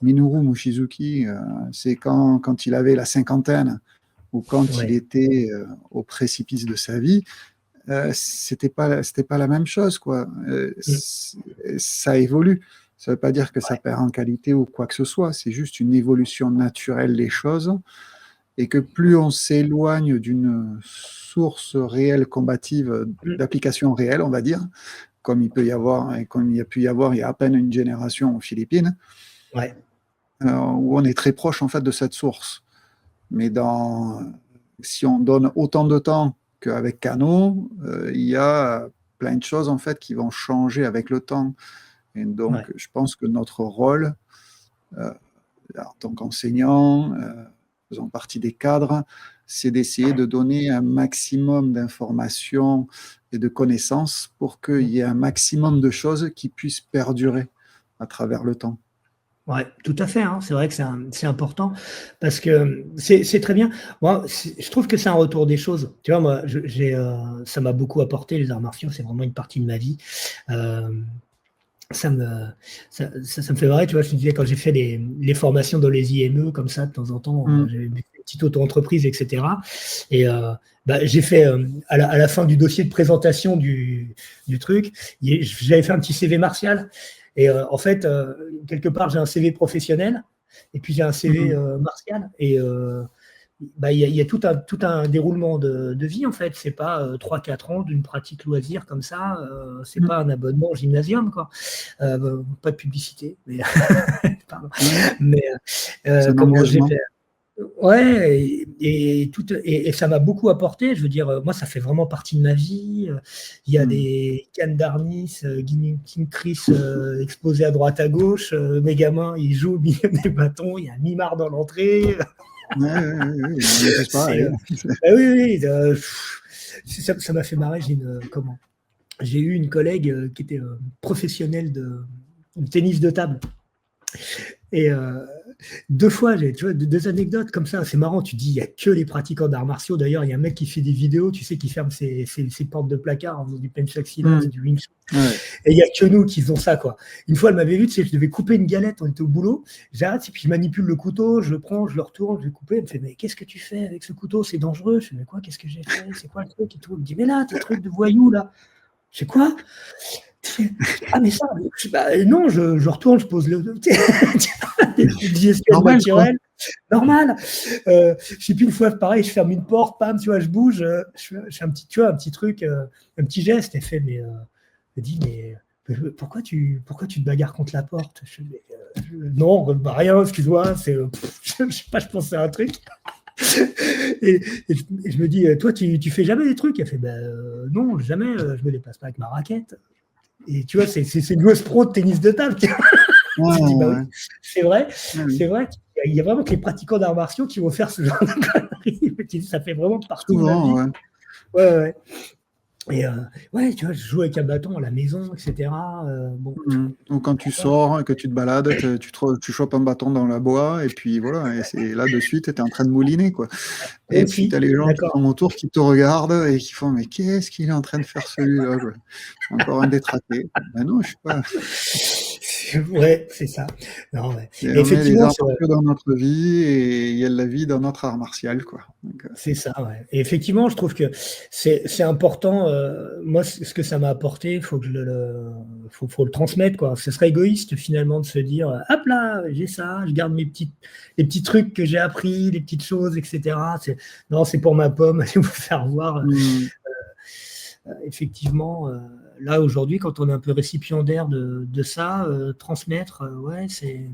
Minoru Mochizuki, c'est quand il avait la cinquantaine ou quand il était au précipice de sa vie, c'était pas la même chose, quoi. Ça évolue. Ça ne veut pas dire que ça perd en qualité ou quoi que ce soit. C'est juste une évolution naturelle des choses. Et que plus on s'éloigne d'une source réelle combative, d'application réelle, on va dire, comme il peut y avoir, et comme il y a pu y avoir il y a à peine une génération aux Philippines, où on est très proche en fait de cette source. Mais si on donne autant de temps qu'avec Kano, il y a plein de choses en fait qui vont changer avec le temps. Et donc, je pense que notre rôle, en tant qu'enseignant, faisant partie des cadres, c'est d'essayer de donner un maximum d'informations et de connaissances pour qu'il y ait un maximum de choses qui puissent perdurer à travers le temps. Ouais, tout à fait, hein. C'est vrai que c'est important parce que c'est très bien. Moi, je trouve que c'est un retour des choses. Tu vois, moi, ça m'a beaucoup apporté, les arts martiaux, c'est vraiment une partie de ma vie. Ça me fait marrer, tu vois, je te disais, quand j'ai fait les formations dans les IME, comme ça, de temps en temps, j'avais une petite auto-entreprise, etc. Et j'ai fait, à la fin du dossier de présentation du truc, j'avais fait un petit CV martial. Et en fait, quelque part, j'ai un CV professionnel, et puis j'ai un CV martial. Et il y a tout un déroulement de vie, en fait. C'est pas 3-4 ans d'une pratique loisir comme ça. C'est pas un abonnement au gymnasium, quoi. Pas de publicité, mais pardon. Mais comment j'ai fait. Ouais, et ça m'a beaucoup apporté. Je veux dire, moi, ça fait vraiment partie de ma vie. Il y a des cannes d'Arnis, King Chris exposés à droite à gauche. Mes gamins, ils jouent au milieu des bâtons. Il y a un mimard dans l'entrée. Ça m'a fait marrer. J'ai eu une collègue qui était professionnelle de tennis de table. Et 2 fois, tu vois, deux anecdotes comme ça. C'est marrant, tu dis, il n'y a que les pratiquants d'arts martiaux. D'ailleurs, il y a un mec qui fait des vidéos, tu sais, qui ferme ses portes de placard en faisant du pencak silat, du Wing Chun. Ouais. Et il n'y a que nous qui faisons ça, quoi. Une fois, elle m'avait vu, tu sais, je devais couper une galette, on était au boulot. J'arrête, et puis je manipule le couteau, je le prends, je le retourne, je vais couper. Elle me fait, mais qu'est-ce que tu fais avec ce couteau? C'est dangereux. Je fais, mais quoi, qu'est-ce que j'ai fait? C'est quoi le truc et tout? Elle me dit, mais là, tes trucs de voyou, là. Je fais quoi? Ah, mais ça, non, je retourne, je pose le. Digestion naturelle, normal. Je sais plus, une fois, pareil, je ferme une porte, pam, tu vois, je bouge, je fais un petit, tu vois, un petit truc, un petit geste. Elle fait, mais, elle dit, mais pourquoi tu te bagarres contre la porte? Je fais, mais, non, bah, rien, excuse-moi, c'est, je sais pas, je pensais à un truc. Et je me dis, toi, tu fais jamais des trucs? Elle fait, non, jamais, je me déplace pas avec ma raquette. Et tu vois, c'est une joueuse pro de tennis de table. Ouais, Tu dis, ouais. oui, c'est vrai, Oui. c'est vrai qu'il y a vraiment que les pratiquants d'arts martiaux qui vont faire ce genre de conneries. Ça fait vraiment partie Souvent, de ma vie. ouais. Ouais. Et ouais, tu vois, je joue avec un bâton à la maison, etc. Bon. Ou quand tu sors, que tu te balades, que tu chopes un bâton dans la bois, et puis voilà, et c'est là de suite, tu es en train de mouliner, quoi. Et puis Aussi, tu as les gens qui d'accord. sont autour, qui te regardent et qui font, mais qu'est-ce qu'il est en train de faire celui-là, quoi. Encore un détraqué. Ben non, je sais pas. Ouais, c'est ça. Non, ouais. Et Et on met les effectivement, arts martiaux dans notre vie et il y a la vie dans notre art martial, quoi. Donc, c'est ça, ouais. Et effectivement, je trouve que c'est important. Moi, ce que ça m'a apporté, faut que faut le transmettre, quoi. Ce serait égoïste finalement de se dire, hop là, j'ai ça, je garde les petits trucs que j'ai appris, les petites choses, etc. Non, c'est pour ma pomme. Allez vous faire voir. Effectivement, là aujourd'hui, quand on est un peu récipiendaire de ça, transmettre, ouais, c'est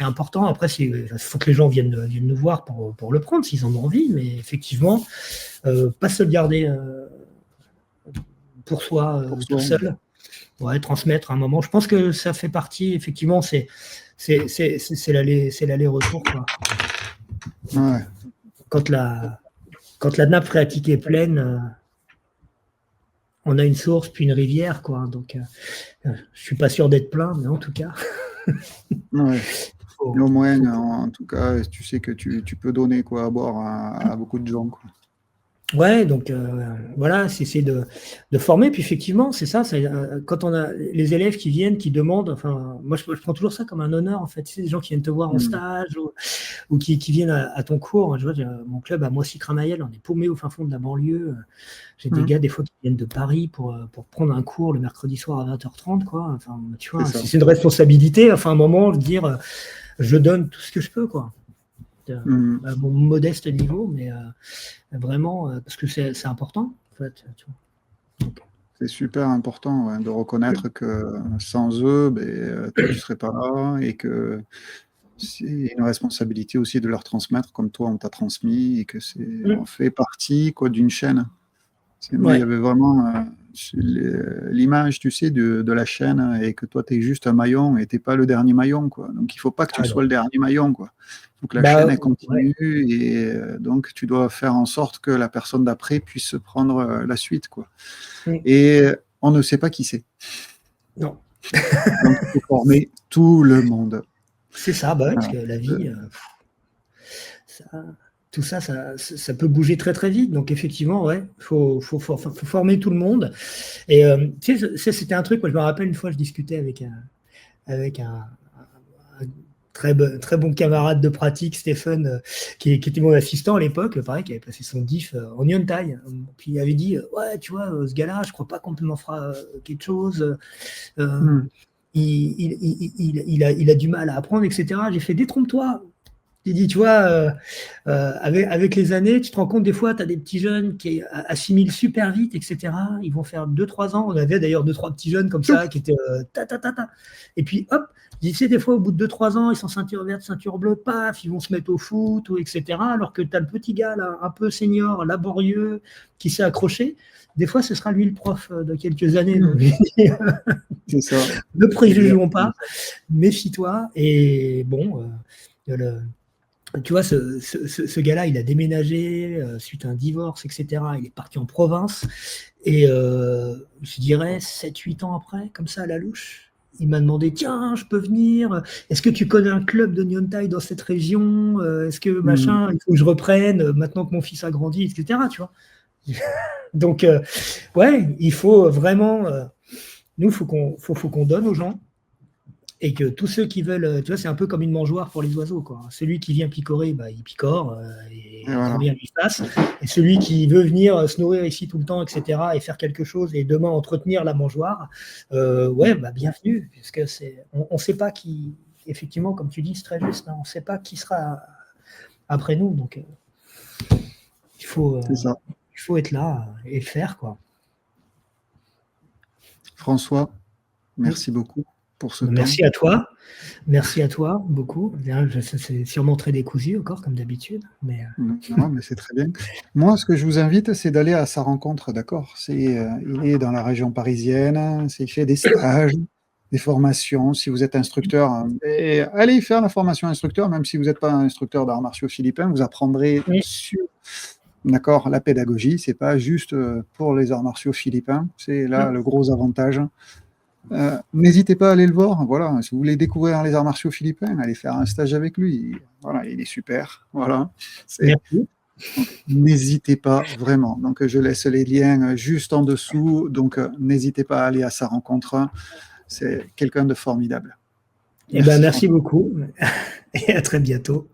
important. Après, il faut que les gens viennent nous voir pour le prendre s'ils en ont envie, mais effectivement, pas se le garder pour soi pour tout soi. seul. Ouais, transmettre à un moment. Je pense que ça fait partie, effectivement, c'est l'aller-retour, quoi. Ouais. Quand la nappe phréatique est pleine, on a une source puis une rivière, quoi. Donc, je suis pas sûr d'être plein, mais en tout cas. Ouais. Au faut- moins, en tout cas, tu sais que tu peux donner quoi à boire à beaucoup de gens, quoi. Ouais, donc voilà, c'est essayer de former. Puis effectivement, c'est ça, quand on a les élèves qui viennent, qui demandent, enfin, moi je prends toujours ça comme un honneur, en fait. Tu sais, des gens qui viennent te voir en stage ou qui viennent à ton cours. Je vois, mon club à Moissy-Cramayel, on est paumé au fin fond de la banlieue. J'ai des gars, des fois, qui viennent de Paris pour prendre un cours le mercredi soir à 20h30, quoi. Enfin, tu vois, c'est une responsabilité, enfin, à un moment, de dire, je donne tout ce que je peux, quoi. À mon modeste niveau, mais vraiment, parce que c'est important, en fait. Tu vois. Donc, c'est super important, ouais, de reconnaître que sans eux, toi, tu serais pas là et que c'est une responsabilité aussi de leur transmettre comme toi, on t'a transmis et que on fait partie, quoi, d'une chaîne. Moi, il y ouais. avait vraiment l'image, tu sais, de la chaîne et que toi, tu es juste un maillon et tu n'es pas le dernier maillon, quoi. Donc, il ne faut pas que tu sois le dernier maillon, quoi. Il faut que la chaîne, elle continue et donc, tu dois faire en sorte que la personne d'après puisse prendre la suite, quoi. Et on ne sait pas qui c'est. Non. Donc, il faut former tout le monde. C'est ça, bah ouais, parce que la vie, tout ça, ça peut bouger très très vite. Donc effectivement, ouais, faut former tout le monde. Et tu sais, c'était un truc, moi je me rappelle une fois, je discutais avec un très bon camarade de pratique, Stéphane, qui était mon assistant à l'époque, pareil, qui avait passé son diff en Yuntai. Puis il avait dit, ouais, tu vois, ce gars-là, je crois pas qu'on m'en fera quelque chose. Il a du mal à apprendre, etc. J'ai fait, détrompe-toi. J'ai dit, tu vois, avec les années, tu te rends compte, des fois, tu as des petits jeunes qui assimilent super vite, etc. Ils vont faire 2-3 ans. On avait d'ailleurs 2-3 petits jeunes comme ça qui étaient ta. Et puis, hop, tu sais, des fois, au bout de 2-3 ans, ils sont ceinture verte, ceinture bleue, paf, ils vont se mettre au foot, etc. Alors que tu as le petit gars, là, un peu senior, laborieux, qui s'est accroché. Des fois, ce sera lui le prof de quelques années. Donc, c'est ça. Ne préjugeons pas, méfie-toi. Et bon, tu vois, ce gars-là, il a déménagé suite à un divorce, etc. Il est parti en province. Et je dirais 7-8 ans après, comme ça, à la louche, il m'a demandé, tiens, je peux venir. Est-ce que tu connais un club de Nyon Tai dans cette région? Est-ce que Mhm. machin, il faut que je reprenne maintenant que mon fils a grandi, etc. Tu vois. Donc, ouais, il faut vraiment. Nous, faut qu'on donne aux gens. Et que tous ceux qui veulent, tu vois, c'est un peu comme une mangeoire pour les oiseaux, quoi. Celui qui vient picorer, bah, il picore, Et et grand voilà. bien lui fasse. Et celui qui veut venir se nourrir ici tout le temps, etc., et faire quelque chose, et demain entretenir la mangeoire, ouais, bah, bienvenue, puisque on ne sait pas qui, effectivement, comme tu dis, c'est très juste, hein, on ne sait pas qui sera après nous, donc il faut, C'est ça. il faut être là et faire, quoi. François, Mm. merci beaucoup pour ce temps. Merci à toi beaucoup. C'est sûrement très décousu encore, comme d'habitude, mais Non, mais c'est très bien. Moi, ce que je vous invite, c'est d'aller à sa rencontre, d'accord? Il est dans la région parisienne, il fait des stages, des formations. Si vous êtes instructeur, et allez faire la formation instructeur, même si vous n'êtes pas un instructeur d'arts martiaux philippins, vous apprendrez oui. sur, d'accord, la pédagogie. C'est pas juste pour les arts martiaux philippins. C'est là le gros avantage. N'hésitez pas à aller le voir. Voilà, si vous voulez découvrir les arts martiaux philippins, allez faire un stage avec lui. Voilà, il est super. Voilà. C'est Merci. Donc, n'hésitez pas vraiment. Donc, je laisse les liens juste en dessous. Donc, n'hésitez pas à aller à sa rencontre. C'est quelqu'un de formidable. Eh ben, Merci merci François. beaucoup et à très bientôt.